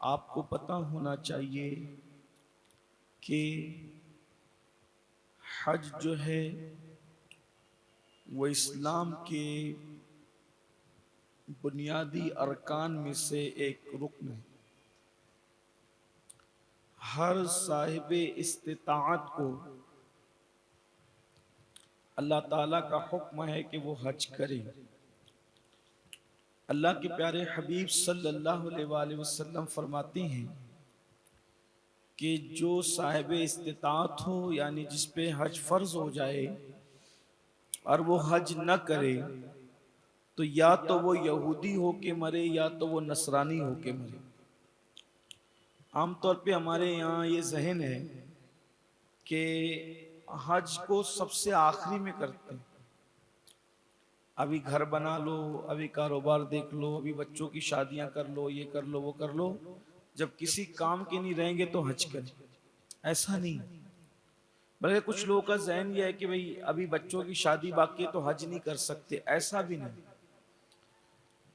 आपको पता होना चाहिए कि हज जो है वो इस्लाम के बुनियादी अरकान में से एक रुकन है। हर साहिब इस्तिताअत को अल्लाह ताला का हुक्म है कि वो हज करे। अल्लाह के प्यारे हबीब सल्लल्लाहु अलैहि वसल्लम फरमाते हैं कि जो साहिब इस्तिताअत हो, यानी जिस पे हज फर्ज हो जाए और वो हज न करे, तो या तो वो यहूदी हो के मरे या तो वो नसरानी हो के मरे। आमतौर पे हमारे यहाँ ये जहन है कि हज को सबसे आखिरी में करते हैं। अभी घर बना लो, अभी कारोबार देख लो, अभी बच्चों की शादियां कर लो, ये कर लो, वो कर लो, जब किसी काम के नहीं रहेंगे तो हज करें। ऐसा नहीं, बल्कि कुछ लोगों का जहन यह है कि भाई अभी बच्चों की शादी बाकी है तो हज नहीं कर सकते। ऐसा भी नहीं।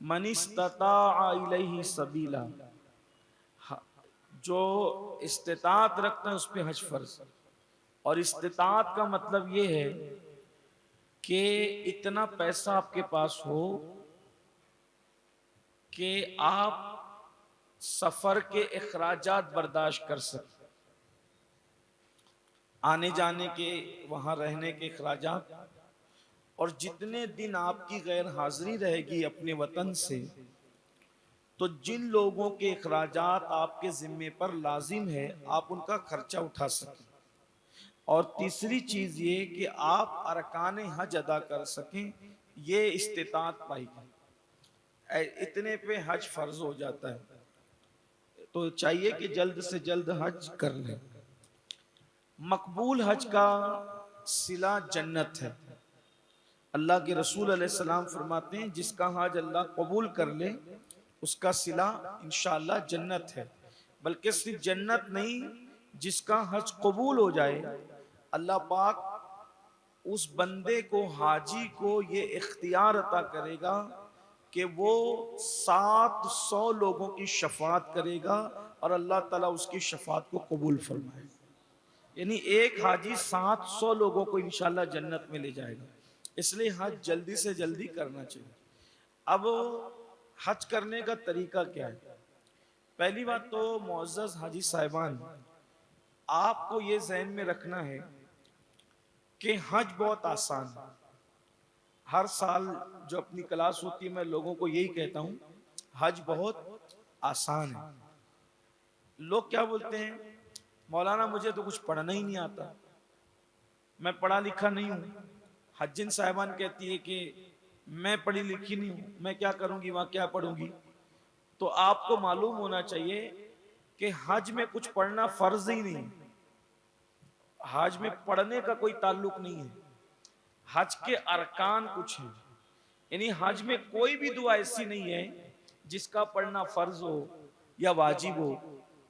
मन इस्तताअ इलैहि सबीला, जो इस्तिताअत रखता है उस पे हज फर्ज। और इस्तिताअत का मतलब ये है कि इतना पैसा आपके पास हो कि आप सफर के अखराजात बर्दाश्त कर सकते, आने जाने के, वहां रहने के अखराजात, और जितने दिन आपकी गैर हाजिरी रहेगी अपने वतन से, तो जिन लोगों के अखराजात आपके जिम्मे पर लाजिम है आप उनका खर्चा उठा सकें। और तीसरी चीज ये कि आप अरकान हज अदा कर सकें, ये इस्तिताअत पाई गई। इतने पे हज फर्ज हो जाता है, तो चाहिए कि जल्द से जल्द हज कर लें। मकबूल हज का सिला जन्नत है। अल्लाह के रसूल अलैहिस्सलाम फरमाते हैं जिसका हज अल्लाह कबूल कर ले उसका सिला इंशाअल्लाह जन्नत है। बल्कि सिर्फ जन्नत नहीं, जिसका हज कबूल हो जाए अल्लाह पाक उस बंदे को, हाजी को, ये इख्तियार अता करेगा कि वो 700 लोगों की शफात करेगा और अल्लाह ताला उसकी शफात को कबूल फरमाए। यानी एक हाजी 700 लोगों को इंशाअल्लाह जन्नत में ले जाएगा। इसलिए हज जल्दी से जल्दी करना चाहिए। अब हज करने का तरीका क्या है? पहली बात तो मुअज़्ज़ज़ हाजी साहिबान, आपको ये ज़हन में रखना है कि हज बहुत आसान है। हर साल जो अपनी क्लास होती है मैं लोगों को यही कहता हूँ, हज बहुत आसान है। लोग क्या बोलते हैं, मौलाना मुझे तो कुछ पढ़ना ही नहीं आता, मैं पढ़ा लिखा नहीं हूँ। हज्जिन साहिबान कहती है कि मैं पढ़ी लिखी नहीं हूँ, मैं क्या करूंगी, वहां क्या पढ़ूंगी। तो आपको मालूम होना चाहिए कि हज में कुछ पढ़ना फर्ज ही नहीं है। हज में पढ़ने का कोई ताल्लुक नहीं है। हज के अरकान कुछ हैं। यानी हज में कोई भी दुआ ऐसी नहीं है जिसका पढ़ना फर्ज हो या वाजिब हो।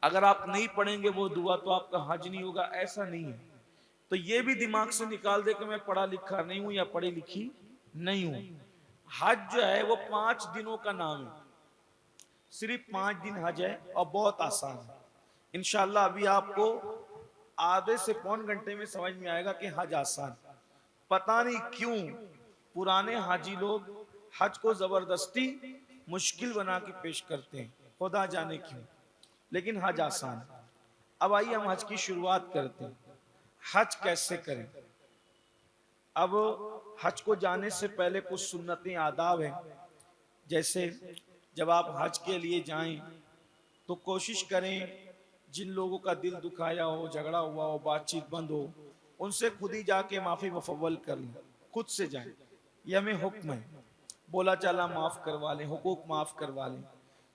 अगर आप नहीं पढ़ेंगे वो दुआ तो आपका हज नहीं होगा, ऐसा नहीं है। तो ये भी दिमाग से निकाल दे कि मैं पढ़ा लिखा नहीं हूं या पढ़ी लिखी नहीं हूं। हज जो है वो 5 दिनों का नाम है। सिर्फ 5 दिन हज है और बहुत आसान है। इंशाल्लाह अभी आपको आधे से पौन घंटे में समझ में आएगा कि हज आसान। पता नहीं क्यों पुराने हाजी लोग हज को जबरदस्ती मुश्किल बना के पेश करते हैं, खुदा जाने क्यों। लेकिन हज आसान है। अब आइए हम हज की शुरुआत करते हैं। हज कैसे करें? अब हज को जाने से पहले कुछ सुन्नतें, आदाब हैं। जैसे जब आप हज के लिए जाएं तो कोशिश करें जिन लोगों का दिल दुखाया हो, झगड़ा हुआ हो, बातचीत बंद हो, उनसे खुद ही जाके माफी मुफव्वल कर लें। खुद से जाएं, यह हमें हुक्म है। बोला चाला माफ करवा लें, हुकूक माफ करवा लें।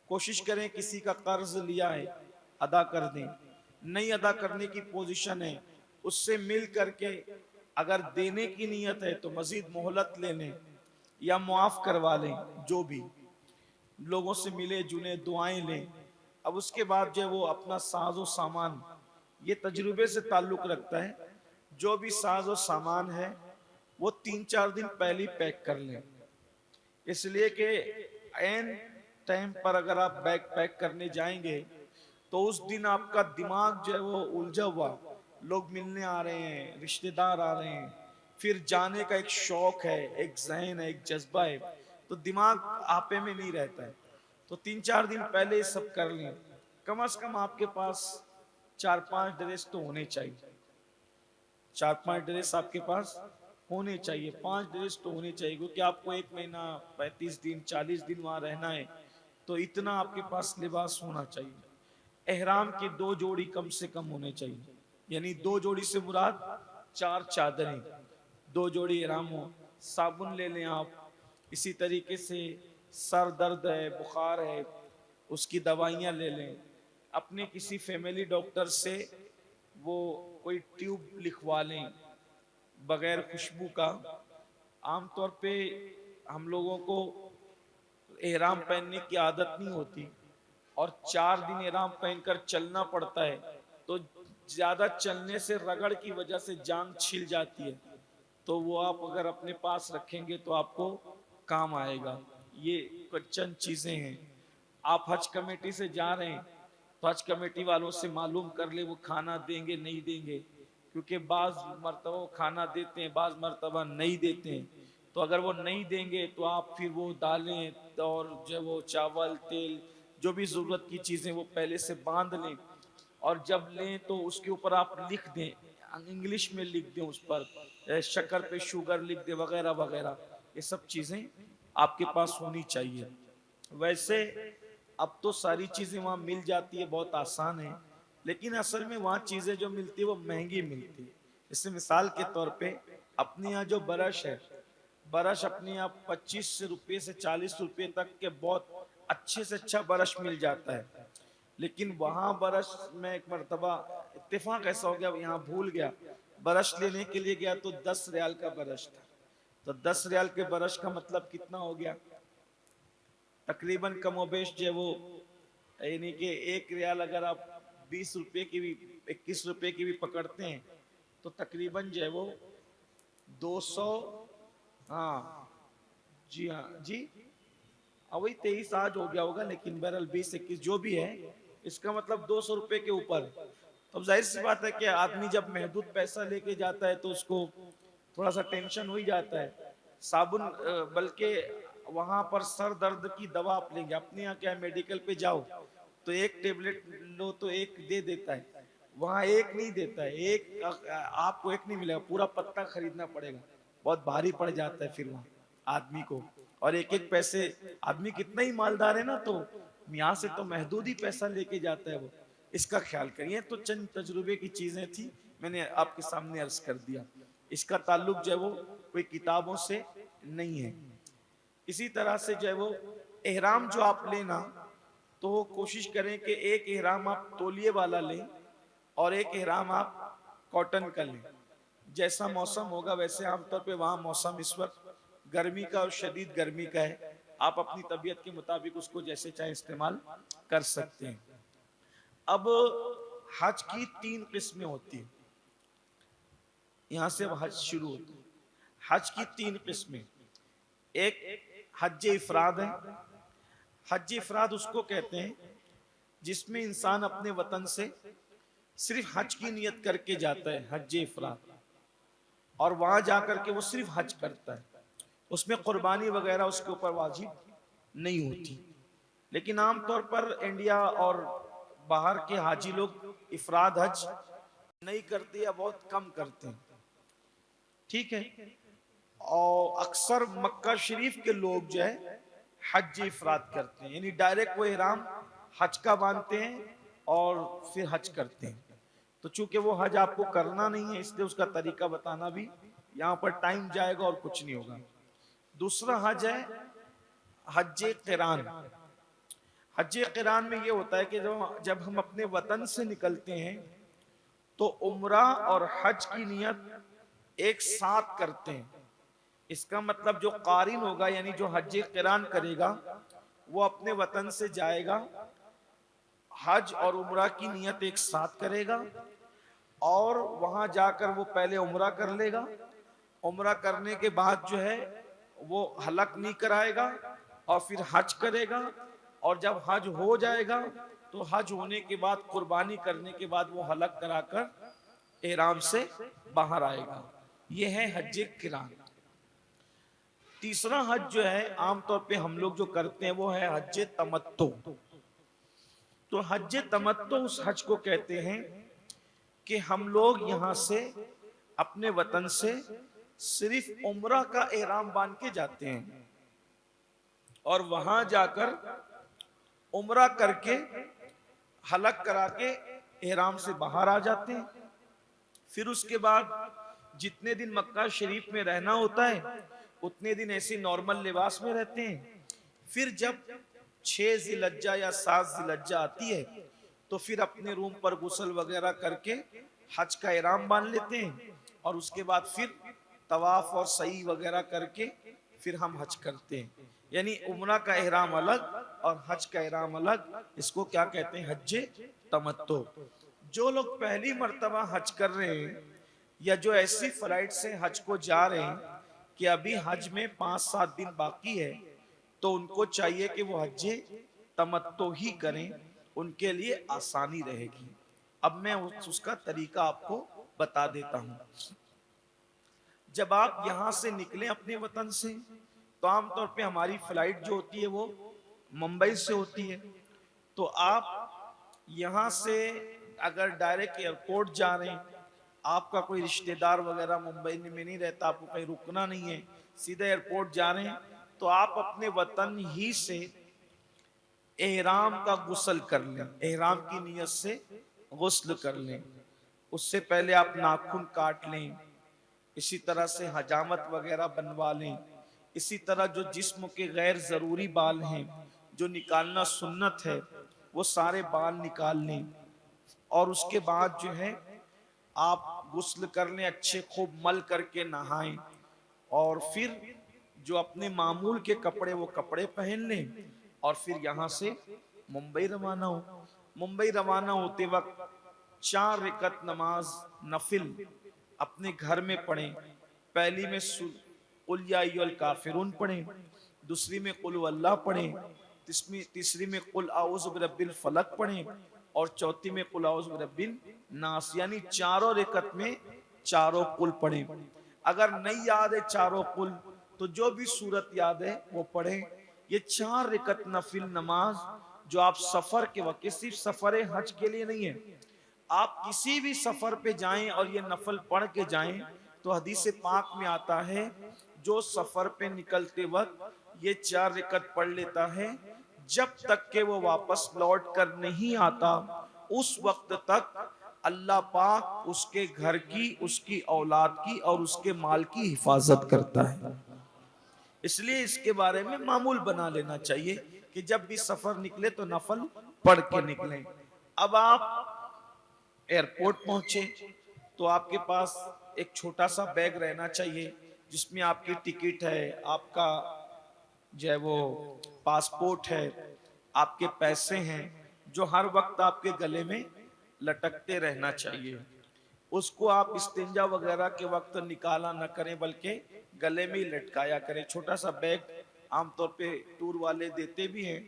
कोशिश करें किसी का कर्ज लिया है अदा कर दें। नहीं अदा करने की पोजीशन है, उससे मिल करके अगर देने की नीयत है तो मजीद मोहलत ले लें या मुआफ करवा लें। जो भी लोगों से मिले जुले, दुआएं लें। अब उसके बाद जो वो अपना साजो सामान, ये तजुर्बे से ताल्लुक रखता है, जो भी साजो सामान है वो 3-4 दिन पहले पैक कर लें। इसलिए कि एन टाइम पर अगर आप बैग पैक करने जाएंगे तो उस दिन आपका दिमाग जो है वो उलझा हुआ, लोग मिलने आ रहे हैं, रिश्तेदार आ रहे हैं, फिर जाने का एक शौक है, एक ज़हन है, एक जज्बा है, तो दिमाग आपे में नहीं रहता है। तो 3-4 दिन पहले ये सब कर लें। कम से कम आपके पास 4-5 ड्रेस तो होने चाहिए, 4-5 ड्रेस आपके पास होने चाहिए, 5 ड्रेस तो होने चाहिए, क्योंकि आपको 1 महीना, 35 दिन, 40 दिन वहां रहना है, तो इतना आपके पास लिबास होना चाहिए। एहराम की 2 जोड़ी कम से कम होने चाहिए, यानी 2 जोड़ी से मुराद 4 चादरें, 2 जोड़ी एहराम हो। साबुन ले लें आप। इसी तरीके से सर दर्द है, बुखार है, उसकी दवाइयाँ ले लें। अपने किसी फैमिली डॉक्टर से वो कोई ट्यूब लिखवा लें बगैर खुशबू का। आमतौर पे हम लोगों को एहराम पहनने की आदत नहीं होती, और 4 दिन एहराम पहनकर चलना पड़ता है, तो ज्यादा चलने से रगड़ की वजह से जान छिल जाती है, तो वो आप अगर अपने पास रखेंगे तो आपको काम आएगा। ये कुछ चंद चीजें हैं। आप हज कमेटी से जा रहे हैं तो हज कमेटी वालों से मालूम कर ले वो खाना देंगे नहीं देंगे, क्योंकि बाज मर्तबा वो खाना देते हैं, बाज मर्तबा नहीं देते हैं। तो अगर वो नहीं देंगे तो आप फिर वो दालें और जो वो चावल तेल जो भी ज़रूरत की चीज़ें वो पहले से बांध लें, और जब लें तो उसके ऊपर आप लिख दें, इंग्लिश में लिख दें, उस पर शक्कर पे शुगर लिख दें वगैरह वगैरह। ये सब चीज़ें आपके पास होनी चाहिए। वैसे अब तो सारी चीज़ें वहाँ मिल जाती है, बहुत आसान है, लेकिन असल में वहाँ चीज़ें जो मिलती है वो महंगी मिलती है। जैसे मिसाल के तौर पे अपने यहाँ जो ब्रश है, ब्रश अपने यहाँ 25 रुपये से 40 रुपये तक के बहुत अच्छे से अच्छा ब्रश मिल जाता है, लेकिन वहाँ ब्रश में एक मरतबा इत्तेफाक ऐसा हो गया, यहाँ भूल गया, ब्रश लेने के लिए गया तो 10 रियाल का ब्रश था। तो 10 रियाल के ब्रश का मतलब कितना हो गया, तकरीबन कमोबेश जो है वो, यानी कि 1 रियाल अगर आप 20 रुपये की भी 21 रुपये की भी पकड़ते हैं तो तकरीबन जो है वो 200, हाँ जी, हाँ जी, वही 23 आज हो गया होगा, लेकिन बहरहाल 20-21 जो भी है, इसका मतलब 200 रुपये के ऊपर। तो अब जाहिर सी बात है कि आदमी जब महदूद पैसा लेके जाता है तो उसको थोड़ा सा टेंशन हो ही जाता है। साबुन, बल्कि वहां पर सर दर्द की दवा आप लेंगे, अपने यहाँ क्या मेडिकल पे जाओ तो एक टेबलेट लो तो एक दे देता है, वहां एक नहीं देता है, एक आपको एक नहीं मिलेगा, पूरा पत्ता खरीदना पड़ेगा, बहुत भारी पड़ जाता है फिर वहां आदमी को। और एक एक पैसे, आदमी कितना ही मालदार है ना, तो यहाँ से तो महदूद ही पैसा लेके जाता है वो, इसका ख्याल करिए। तो चंद तजुर्बे की चीजें थी, मैंने आपके सामने अर्ज कर दिया। इसका ताल्लुक जो है वो कोई किताबों से नहीं है। इसी तरह से जो है वो एहराम जो आप लेना, तो कोशिश करें कि एक एहराम आप तौलिए वाला लें और एक एहराम आप कॉटन का लें। जैसा मौसम होगा वैसे, आमतौर पे वहाँ मौसम इस वक्त गर्मी का और शदीद गर्मी का है, आप अपनी तबीयत के मुताबिक उसको जैसे चाहे इस्तेमाल कर सकते हैं। अब हज की 3 किस्में होती है, यहाँ से हज शुरू होती है। हज की 3 किस्में, एक हज इफराद है। हज इफराद उसको कहते हैं जिसमें इंसान अपने वतन से सिर्फ हज की नियत करके जाता है, हज इफराद, और वहां जाकर के वो सिर्फ हज करता है, उसमें कुर्बानी वगैरह उसके ऊपर वाजिब नहीं होती। लेकिन आमतौर पर इंडिया और बाहर के हाजी लोग इफराद हज नहीं करते या बहुत कम करते हैं, ठीक है। और अक्सर मक्का शरीफ के लोग जो है हज इफराद करते हैं, यानी डायरेक्ट वो इहराम हज का बांधते हैं और फिर हज करते हैं। तो चूंकि वो हज आपको करना नहीं है, इसलिए उसका तरीका बताना भी यहाँ पर टाइम जाएगा और कुछ नहीं होगा। दूसरा हज है हज क़िरान। हज क़िरान में ये होता है कि जब हम अपने वतन से निकलते हैं तो उम्रा और हज की नियत एक साथ करते हैं। इसका मतलब जो कारिन होगा, यानी जो हज क़िरान करेगा, वो अपने वतन से जाएगा, हज और उम्रा की नियत एक साथ करेगा, और वहां जाकर वो पहले उम्रा कर लेगा। उम्रा करने के बाद जो है वो हलक नहीं कराएगा और फिर हज करेगा, और जब हज हो जाएगा तो हज होने के बाद, कुर्बानी करने के बाद वो हलक कराकर एहराम से बाहर आएगा। ये है हज किरान। तीसरा हज जो है आमतौर पे हम लोग जो करते हैं वो है हज तमत्तु। तो हज तमत्तु उस हज को कहते हैं कि हम लोग यहां से अपने वतन से सिर्फ उम्रा का एहराम बांध के जाते हैं और वहां जाकर उम्रा करके हलक करा के एहराम से बाहर आ जाते हैं। फिर उसके बाद जितने दिन मक्का शरीफ में रहना होता है उतने दिन ऐसे नॉर्मल लिबास में रहते हैं। फिर जब 6 जिलहज्जा या 7 जिलहज्जा आती है तो फिर अपने रूम पर गुस्ल वगैरह करके हज का एहराम बांध लेते हैं और उसके बाद फिर तवाफ और सई वगैरह करके फिर हम हज करते हैं। यानी उम्रा का एहराम अलग और हज का एहराम अलग। इसको क्या कहते हैं? हज तमत्तु। जो लोग पहली मर्तबा हज कर रहे हैं या जो ऐसी फ्लाइट से हज को जा रहे हैं कि अभी हज में 5-7 दिन बाकी है, तो उनको चाहिए कि वो हज तमत्तु ही करें, उनके लिए आसानी रहेगी। अब मैं उसका तरीका आपको बता देता हूं। जब आप यहां से निकले अपने वतन से, तो आमतौर पे हमारी फ्लाइट जो होती है वो मुंबई से होती है। तो आप यहां से अगर डायरेक्ट एयरपोर्ट जा रहे हैं, आपका कोई रिश्तेदार वगैरह मुंबई में नहीं रहता, आपको कहीं रुकना नहीं है, सीधा एयरपोर्ट जा रहे हैं, तो आप अपने वतन ही से एहराम का गुस्ल कर लें, एहराम की नियत से गुस्ल कर लें। उससे पहले आप नाखून काट लें, इसी तरह से हजामत वगैरह बनवा लें। इसी तरह जो जिस्म के गैर जरूरी बाल हैं जो निकालना सुन्नत है, वो सारे बाल निकाल लें। और उसके बाद जो है आप गुस्ल कर लें, अच्छे खूब मल करके नहाएं और फिर जो अपने मामूल के कपड़े वो कपड़े पहन लें और फिर यहाँ से मुंबई रवाना हो। मुंबई रवाना होते वक्त 4 रकात नमाज नफिल अपने घर में पढ़ें। पहली में कुल या अय्युहल काफिरून पढ़ें, दूसरी में कुल हुवल्लाह पढ़ें, तीसरी में कुल आऊज़ु बिरब्बिल फलक पढ़ें और चौथी में कुल आऊज़ु बिरब्बिन नास। यानी चारों रकात में चारों कुल पढ़ें। अगर नहीं याद है चारों कुल तो जो भी सूरत याद है वो पढ़ें। ये 4 रकात नफिल नमाज जो आप सफर के वक्त, सिर्फ सफर हज के लिए नहीं है, आप किसी भी सफर पे जाएं और ये नफल पढ़ के जाएं तो हदीस पाक में आता है जो सफर पे निकलते वक्त ये 4 रकात पढ़ लेता है, जब तक के वो वापस लौट कर नहीं आता उस वक्त तक अल्लाह पाक उसके घर की, उसकी औलाद की और उसके माल की हिफाजत करता है। इसलिए इसके बारे में मामूल बना लेना चाहिए कि जब भी सफर निकले तो नफल पढ़ के निकलें। अब आप एयरपोर्ट पहुंचे तो आपके पास एक छोटा सा बैग रहना चाहिए जिसमें आपकी टिकट है, आपका जो है वो पासपोर्ट है, आपके पैसे हैं, जो हर वक्त आपके गले में लटकते रहना चाहिए। उसको आप इस्तिंजा वगैरह के वक्त निकाला न करें बल्कि गले में ही लटकाया करें। छोटा सा बैग आमतौर पे टूर वाले देते भी हैं,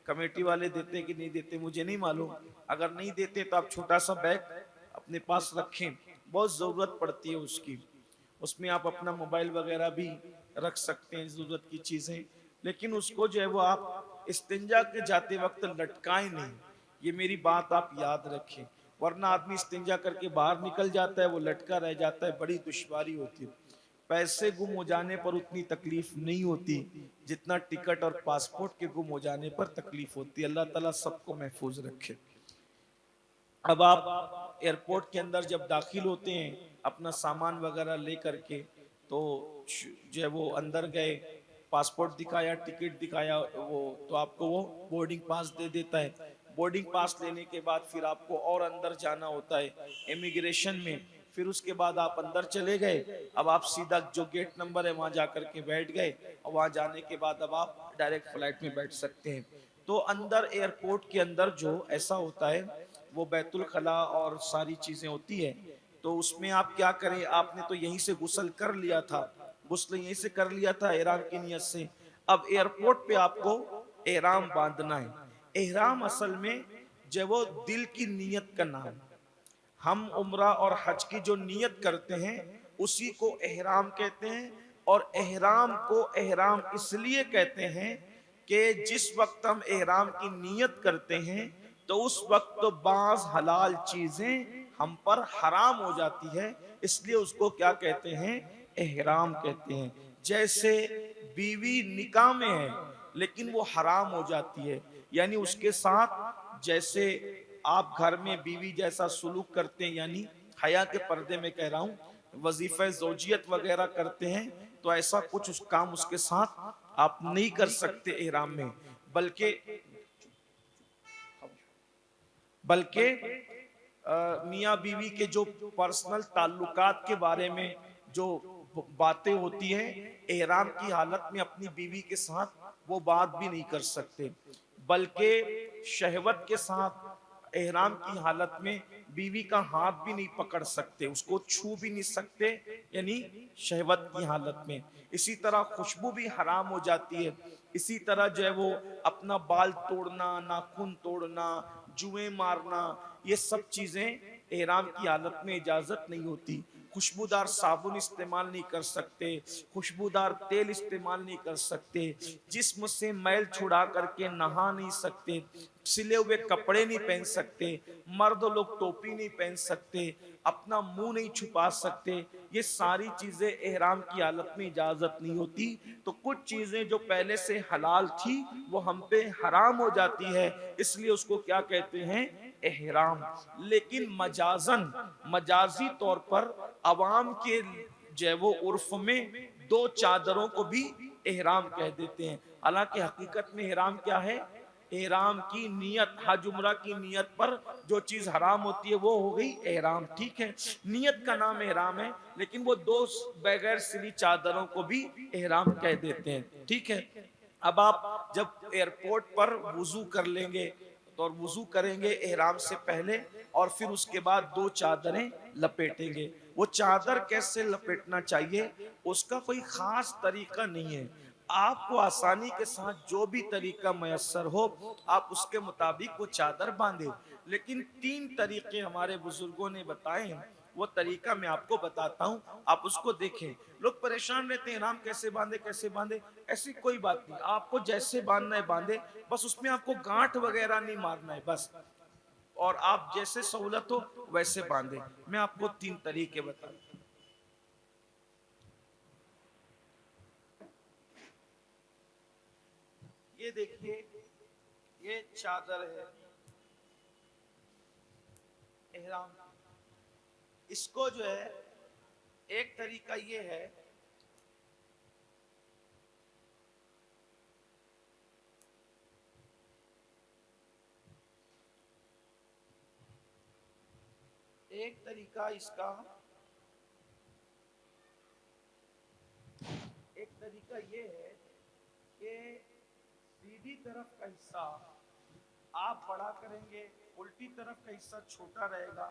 कमेटी वाले देते कि नहीं देते मुझे नहीं मालूम। अगर नहीं देते तो आप छोटा सा बैग अपने पास रखें, बहुत ज़रूरत पड़ती है उसकी। उसमें आप अपना मोबाइल वगैरह भी रख सकते हैं, ज़रूरत की चीज़ें। लेकिन उसको जो है वो आप इस्तिंजा के जाते वक्त लटकाएं नहीं, ये मेरी बात आप याद रखें। वरना आदमी इस्तिंजा करके बाहर निकल जाता है, वो लटका रह जाता है, बड़ी दुश्वारी होती है। पैसे गुम हो जाने पर उतनी तकलीफ नहीं होती जितना टिकट और पासपोर्ट के गुम हो जाने पर तकलीफ होती है। अल्लाह ताला सबको महफूज रखे। अब आप एयरपोर्ट के अंदर जब दाखिल होते हैं अपना सामान वगैरह ले करके, तो जो है वो अंदर गए, पासपोर्ट दिखाया, टिकट दिखाया, वो तो आपको वो बोर्डिंग पास दे देता है। बोर्डिंग पास लेने के बाद फिर आपको और अंदर जाना होता है इमिग्रेशन में। फिर उसके बाद आप अंदर चले गए, अब आप सीधा जो गेट नंबर है वहां जाकर के बैठ गए और वहां जाने के बाद अब आप डायरेक्ट फ्लाइट में बैठ सकते हैं। तो अंदर एयरपोर्ट के अंदर जो ऐसा होता है वो बैतुल खला और सारी चीजें होती है। तो उसमें आप क्या करें, आपने तो यहीं से गुस्ल कर लिया था, गुस्ल यहीं से कर लिया था एहराम की नियत से। अब एयरपोर्ट पे आपको एहराम बांधना है। एहराम असल में जो वो दिल की नीयत का नाम। हम उम्रा और हज की जो नीयत करते हैं उसी को एहराम कहते हैं। और एहराम को एहराम इसलिए कहते हैं कि जिस वक्त हम एहराम की नीयत करते हैं तो उस वक्त बाज हलाल चीजें हम पर हराम हो जाती है, इसलिए उसको क्या कहते हैं, एहराम कहते हैं। जैसे बीवी निकाह में है लेकिन वो हराम हो जाती है, यानी उसके साथ जैसे आप घर में बीवी जैसा सुलूक करते हैं, यानी हया के पर्दे में कह रहा हूं, वजीफे जोजियत वगैरह करते हैं, तो ऐसा कुछ उस काम उसके साथ आप नहीं कर सकते एहराम में। बल्कि बल्कि मियाँ बीवी के जो पर्सनल ताल्लुकात के बारे में जो बातें होती हैं, एहराम की हालत में अपनी बीवी के साथ वो बात भी नहीं कर सकते। बल्कि शहवत के साथ एहराम की हालत में बीवी का हाथ भी नहीं पकड़ सकते, उसको छू भी नहीं सकते, यानी शहवत की हालत में। इसी तरह खुशबू भी हराम हो जाती है। इसी तरह जो है वो अपना बाल तोड़ना, नाखून तोड़ना, जुएं मारना, ये सब चीजें एहराम की हालत में इजाजत नहीं होती। खुशबूदार साबुन इस्तेमाल नहीं कर सकते, खुशबूदार तेल इस्तेमाल नहीं कर सकते, जिस्म से मैल छुड़ा करके नहा नहीं सकते, सिले हुए कपड़े नहीं पहन सकते, मर्द लोग टोपी नहीं पहन सकते, अपना मुंह नहीं छुपा सकते। ये सारी चीजें एहराम की हालत में इजाजत नहीं होती। तो कुछ चीजें जो पहले से हलाल थी वो हम पे हराम हो जाती है, इसलिए उसको क्या कहते हैं, एहराम। लेकिन मजाजन, मजाजी तौर पर अवाम के जो है वो उर्फ में दो चादरों को भी एहराम कह देते हैं। हालांकि हकीकत में एहराम क्या है, एहराम की नियत, हज उम्रा की नियत पर जो चीज हराम होती है वो हो गई एहराम, ठीक है। नियत का नाम एहराम है, लेकिन वो दो बगैर सिली चादरों को भी एहराम कह देते हैं, ठीक है। अब आप जब एयरपोर्ट पर वुजू कर लेंगे तो, और वुजू करेंगे एहराम से पहले, और फिर उसके बाद दो चादरें लपेटेंगे। वो चादर कैसे लपेटना चाहिए उसका कोई खास तरीका नहीं है, आपको आसानी के साथ जो भी तरीका मयसर हो आप उसके मुताबिक वो चादर बांधे। लेकिन 3 तरीके हमारे बुजुर्गों ने बताए हैं, वो तरीका मैं आपको बताता हूँ, आप उसको देखें। लोग परेशान रहते हैं इहराम कैसे बांधे कैसे बांधे, ऐसी कोई बात नहीं, आपको जैसे बांधना है बांधे, बस उसमें आपको गांठ वगैरह नहीं मारना है बस, और आप जैसे सहूलत हो वैसे बांधे। मैं आपको 3 तरीके बताता हूँ। ये देखिए, ये चादर है एहराम, इसको जो है एक तरीका ये है, एक तरीका इसका, एक तरीका ये है कि सीधी तरफ का हिस्सा आप बड़ा करेंगे, उल्टी तरफ का हिस्सा छोटा रहेगा,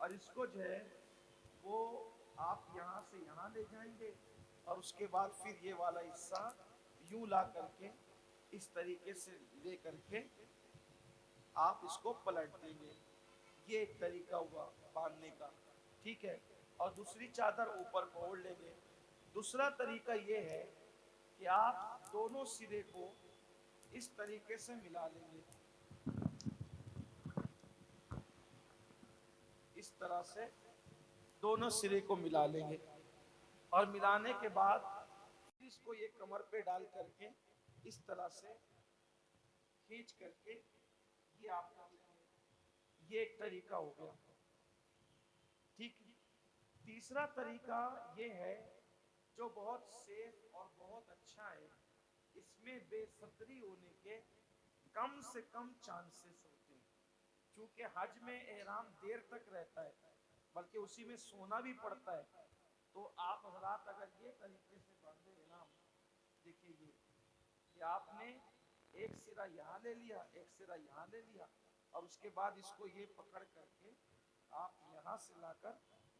और इसको जो है वो आप यहाँ से यहाँ ले जाएंगे, और उसके बाद फिर ये वाला हिस्सा यूं ला करके इस तरीके से ले करके आप इसको पलट देंगे। ये एक तरीका हुआ बांधने का, ठीक है। और दूसरी चादर ऊपर को ओढ़ लेंगे। दूसरा तरीका ये है कि आप दोनों सिरे को इस तरीके से मिला लेंगे, इस तरह से दोनों सिरे को मिला लेंगे, और मिलाने के बाद फिर इसको ये कमर पे डाल करके इस तरह से खींच करके ये आप कर लेंगे। ये एक तरीका हो गया, ठीक। तीसरा तरीका ये है जो बहुत सेफ और बहुत अच्छा है, इसमें बेसब्री होने के कम से कम चांसेस होते हैं, क्योंकि हज में एहराम देर तक रहता है, बल्कि उसी में सोना भी पड़ता है। तो आप हजरात अगर ये तरीके से बांधे एहराम, देखिए ये आपने एक सिरा यहाँ ले लिया, एक सिरा यहाँ ले लिया, और उसके बाद इसको ये पकड़ करके आप यहाँ से लाकर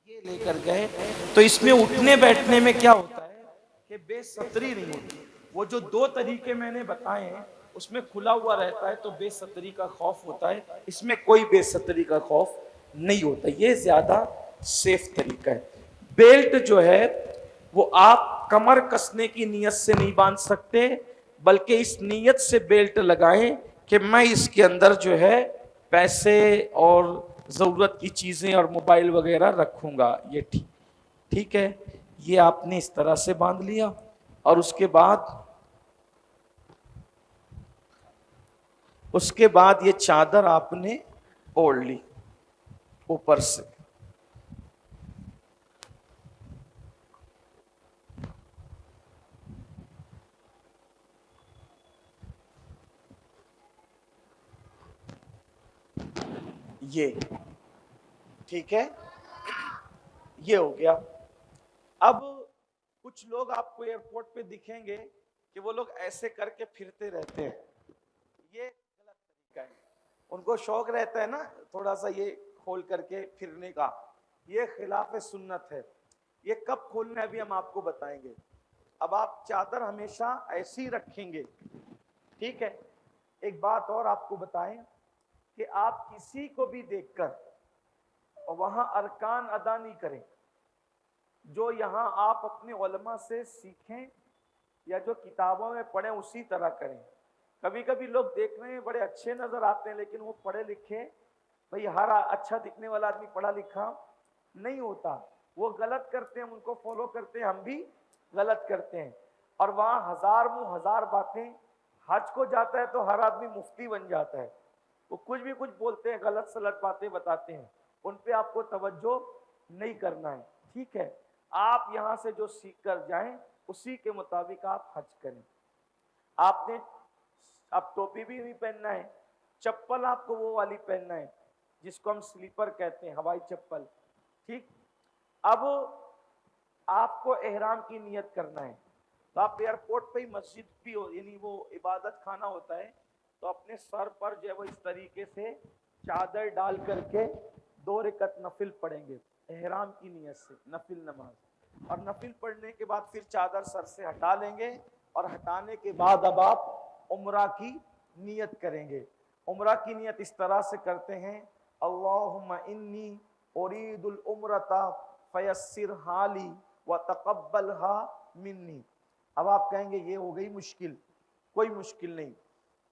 ये लेकर गए, तो इसमें उठने बैठने में क्या होता है कि बेसब्री नहीं होती। वो जो 2 तरीके मैंने बताए हैं उसमें खुला हुआ रहता है तो बेसतरी का खौफ होता है, इसमें कोई बेसतरी का खौफ नहीं होता, ये ज्यादा सेफ तरीका है। बेल्ट जो है वो आप कमर कसने की नीयत से नहीं बांध सकते, बल्कि इस नीयत से बेल्ट लगाएं कि मैं इसके अंदर जो है पैसे और जरूरत की चीजें और मोबाइल वगैरह रखूंगा, ये ठीक है। ये आपने इस तरह से बांध लिया और उसके बाद ये चादर आपने ओढ़ ली ऊपर से। ये ठीक है, ये हो गया। अब कुछ लोग आपको एयरपोर्ट पे दिखेंगे कि वो लोग ऐसे करके फिरते रहते हैं, ये गलत तरीका है। उनको शौक रहता है ना थोड़ा सा ये खोल करके फिरने का, ये खिलाफ सुन्नत है। ये कब खोलना है अभी हम आपको बताएंगे। अब आप चादर हमेशा ऐसी रखेंगे, ठीक है। एक बात और आपको बताएं कि आप किसी को भी देखकर वहां अरकान अदा नहीं करें जो यहां आप अपने उलमा से सीखें या जो किताबों में पढ़े उसी तरह करें। कभी कभी लोग देख रहे हैं बड़े अच्छे नजर आते हैं, लेकिन वो पढ़े लिखे, भाई हर अच्छा दिखने वाला आदमी पढ़ा लिखा नहीं होता, वो गलत करते हैं, हम उनको फॉलो करते हैं, हम भी गलत करते हैं। और वहां हजार मुंह हजार बातें। हज को जाता है तो हर आदमी मुफ्ती बन जाता है, वो कुछ भी कुछ बोलते हैं, गलत सलत बातें बताते हैं, उन पे आपको तवज्जो नहीं करना है, ठीक है। आप यहां से जो सीख कर जाएं उसी के मुताबिक आप हज करें। आपने अब टोपी भी नहीं पहनना है, चप्पल आपको वो वाली पहनना है जिसको हम स्लीपर कहते हैं, हवाई चप्पल, ठीक। अब आपको एहराम की नियत करना है, तो आप एयरपोर्ट पे ही मस्जिद भी हो, यानी वो इबादत खाना होता है, तो अपने सर पर जो है वो इस तरीके से चादर डाल करके 2 रकअत नफिल पढ़ेंगे एहराम की नियत से, नफिल नमाज। और नफिल पढ़ने के बाद फिर चादर सर से हटा लेंगे, और हटाने के बाद अब आप उम्रा की नियत करेंगे। उम्रा की नियत इस तरह से करते हैं, अल्लाहुम्मा इन्नी उरीदुल उम्रता फयस्सिर हाली व तक़ब्बलहा मिन्नी। अब आप कहेंगे ये हो गई मुश्किल, कोई मुश्किल नहीं,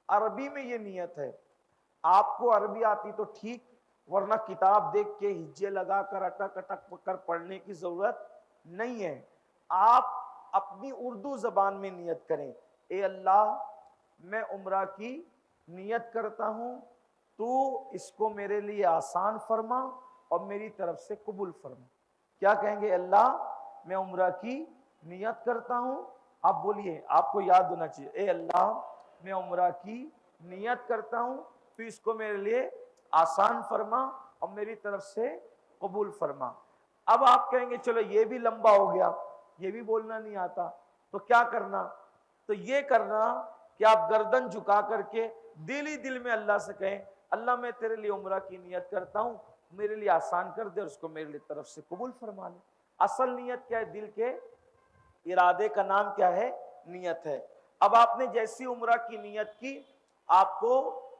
अरबी में ये नियत है। आपको अरबी आती तो ठीक, वरना किताब देख के हिज्जे लगाकर अटक अटक कर पढ़ने की जरूरत नहीं है। आप अपनी उर्दू जबान में नियत करें, ए अल्लाह मैं उम्रा की नियत करता हूं, तू इसको मेरे लिए आसान फरमा और मेरी तरफ से कबूल फरमा। क्या कहेंगे? अल्लाह मैं उम्रा की नियत करता हूं, आप बोलिए, आपको याद होना चाहिए, ए अल्लाह मैं उम्रा की नियत करता हूं, तो इसको मेरे लिए आसान फरमा और मेरी तरफ से कबूल फरमा। अब आप कहेंगे चलो ये भी लंबा हो गया, ये भी बोलना नहीं आता, तो क्या करना? तो ये करना कि आप गर्दन झुका करके दिल ही दिल में अल्लाह से कहें, अल्लाह मैं तेरे लिए उम्रा की नियत करता हूं, मेरे लिए आसान कर दे और उसको मेरे लिए तरफ से कबूल फरमा ले। असल नियत क्या है? दिल के इरादे का नाम क्या है? नियत है। अब आपने जैसी उम्रा की नियत की, आपको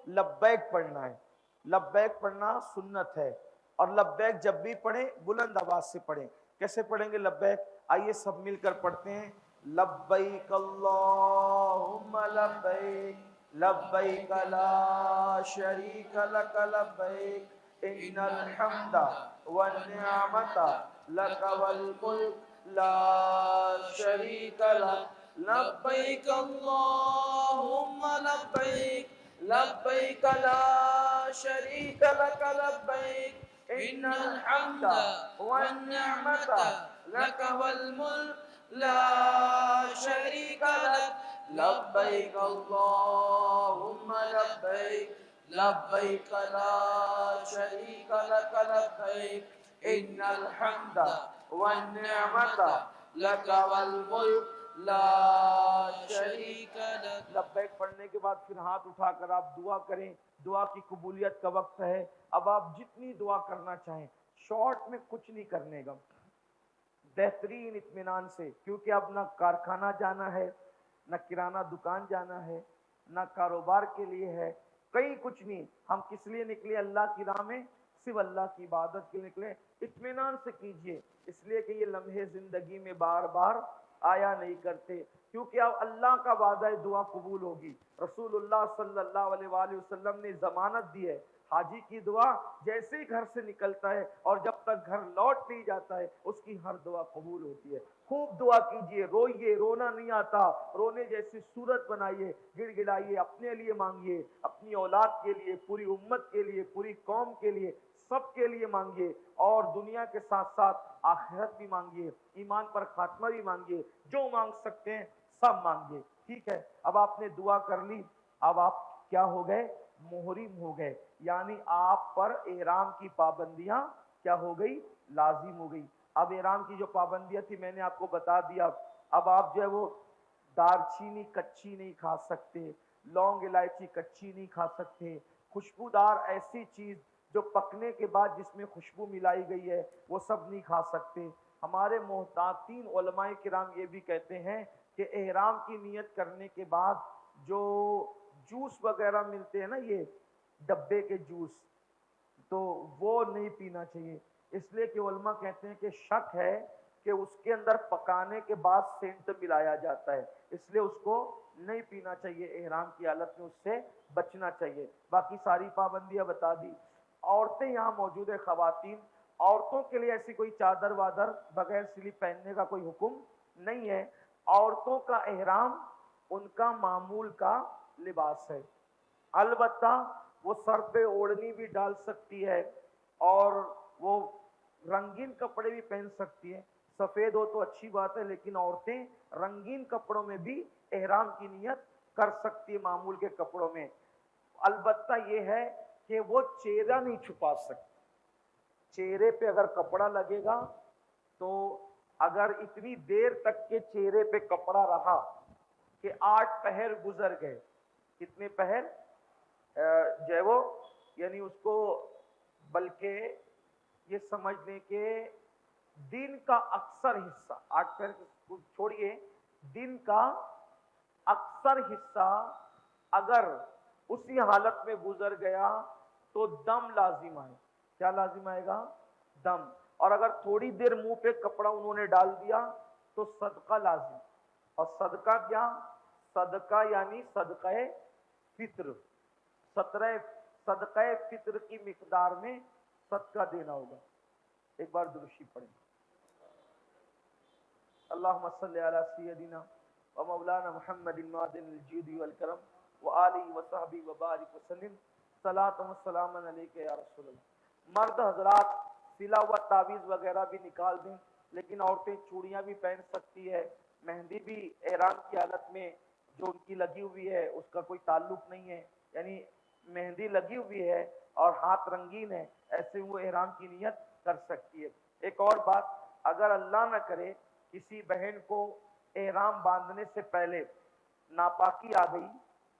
लब्बैक पढ़ना है। लब्बैक पढ़ना सुन्नत है, और लब्बैक जब भी पढ़े बुलंद आवाज से पढ़ें। कैसे पढ़ेंगे लब्बैक? आइए सब मिलकर पढ़ते हैं, लब्बैक अल्लाहुम्मा लब्बैक लब्बैक ला शरीक लक लब्बैक इन्नल हम्दा वन निअमता लक वल मुल्क ला शरीक लक लब्बैक अल्लाहुम्मा लब्बैक लब्बैक ला शरीक लक लब्बैक इन्नल हम्दा वन निअमता लक वल मुल्क ला शरीक लक लब्बैक अल्लाहुम्मा लब्बैक लब्बैक ला शरीक लक लब्बैक इन्नल हम्दा वन निअमता लक वल मुल्क ला शरीक लक। लब्बैक पढ़ने के बाद फिर हाथ उठाकर आप दुआ करें, दुआ की कबूलियत का वक्त है। अब आप जितनी दुआ करना चाहें, शॉर्ट में कुछ नहीं करने का, बेहतरीन इत्मीनान से, क्योंकि अब ना कारखाना जाना है, ना किराना दुकान जाना है, ना कारोबार के लिए है, कहीं कुछ नहीं। हम किस लिए निकले? अल्लाह की राह में, सिर्फ अल्लाह की इबादत के लिए निकले। इत्मीनान से कीजिए, इसलिए कि ये लम्हे जिंदगी में बार बार आया नहीं करते, क्योंकि अब अल्लाह का वादा है दुआ कबूल होगी। रसूलुल्लाह सल्लल्लाहु अलैहि वसल्लम ने जमानत दी है, हाजी की दुआ जैसे ही घर से निकलता है और जब तक घर लौट नहीं जाता है उसकी हर दुआ कबूल होती है। खूब दुआ कीजिए, रोइए, रोना नहीं आता, रोने जैसी सूरत बनाइए, गिड़गिड़ाइए, अपने लिए मांगिए, अपनी औलाद के लिए, पूरी उम्मत के लिए, पूरी कौम के लिए, सबके लिए मांगिए। और दुनिया के साथ साथ आखिरत भी मांगिए, ईमान पर खात्मा भी मांगिए, जो मांग सकते हैं सब मांगिए। ठीक है, अब आपने दुआ कर ली, अब आप क्या हो गए? मोहरिम हो गए, यानी आप पर एहराम की पाबंदियां क्या हो गई? लाजिम हो गई। अब एहराम की जो पाबंदियां थी मैंने आपको बता दिया। अब आप जो है वो दालचीनी कच्ची नहीं खा सकते, लौंग इलायची कच्ची नहीं खा सकते, खुशबूदार ऐसी चीज जो पकने के बाद जिसमें खुशबू मिलाई गई है वो सब नहीं खा सकते। हमारे मोहतातीन उलमाए किराम ये भी कहते हैं कि एहराम की नियत करने के बाद जो जूस वगैरह मिलते हैं ना, ये डब्बे के जूस, तो वो नहीं पीना चाहिए। इसलिए कि उलमा कहते हैं कि शक है कि उसके अंदर पकाने के बाद सेंट मिलाया जाता है, इसलिए उसको नहीं पीना चाहिए। एहराम की हालत में उससे बचना चाहिए। बाकी सारी पाबंदियां बता दी। औरतें यहाँ मौजूद है, खवातीन, औरतों के लिए ऐसी कोई चादर वादर बगैर स्लीप पहनने का कोई हुक्म नहीं है। औरतों का एहराम उनका मामूल का लिबास है। अलबत्ता वो सर पे ओढ़नी भी डाल सकती है और वो रंगीन कपड़े भी पहन सकती है। सफेद हो तो अच्छी बात है, लेकिन औरतें रंगीन कपड़ों में भी एहराम की नियत कर सकती है मामूल के कपड़ों में। अलबत्ता ये है कि वो चेहरा नहीं छुपा सकती। चेहरे पे अगर कपड़ा लगेगा तो अगर इतनी देर तक के चेहरे पे कपड़ा रहा कि 8 पहर गुजर गए, कितने पहर जो है वो, यानी उसको बल्कि ये समझ लें कि दिन का अक्सर हिस्सा, 8 पहर छोड़िए, दिन का अक्सर हिस्सा अगर उसी हालत में गुजर गया तो दम लाजिम आए। क्या लाजिम आएगा? दम। और अगर थोड़ी देर मुंह पे कपड़ा उन्होंने डाल दिया तो सदका लाजिम। और सदका क्या? सदका यानी सदका फित्र, 17 सदका फित्र की मिकदार में सदका देना होगा। एक बार दुरुशी पढ़ें। अल्लाहुम्मा सल्ली अला सय्यदिना व मौलाना मुहम्मदिन मादिनिल जूदी वल करम व आलिहि व सहबी व बारिक वसल्लिम सलातु व सलामन अलैका या रसूलल्लाह। मर्द हजरात सिला हुआ तावीज़ वगैरह भी निकाल दें, लेकिन औरतें चूड़ियां भी पहन सकती है। मेहंदी भी एहराम की हालत में जो उनकी लगी हुई है उसका कोई ताल्लुक नहीं है, यानी मेहंदी लगी हुई है और हाथ रंगीन है, ऐसे वो एहराम की नियत कर सकती है। एक और बात, अगर अल्लाह न करे किसी बहन को एहराम बांधने से पहले नापाकी आ गई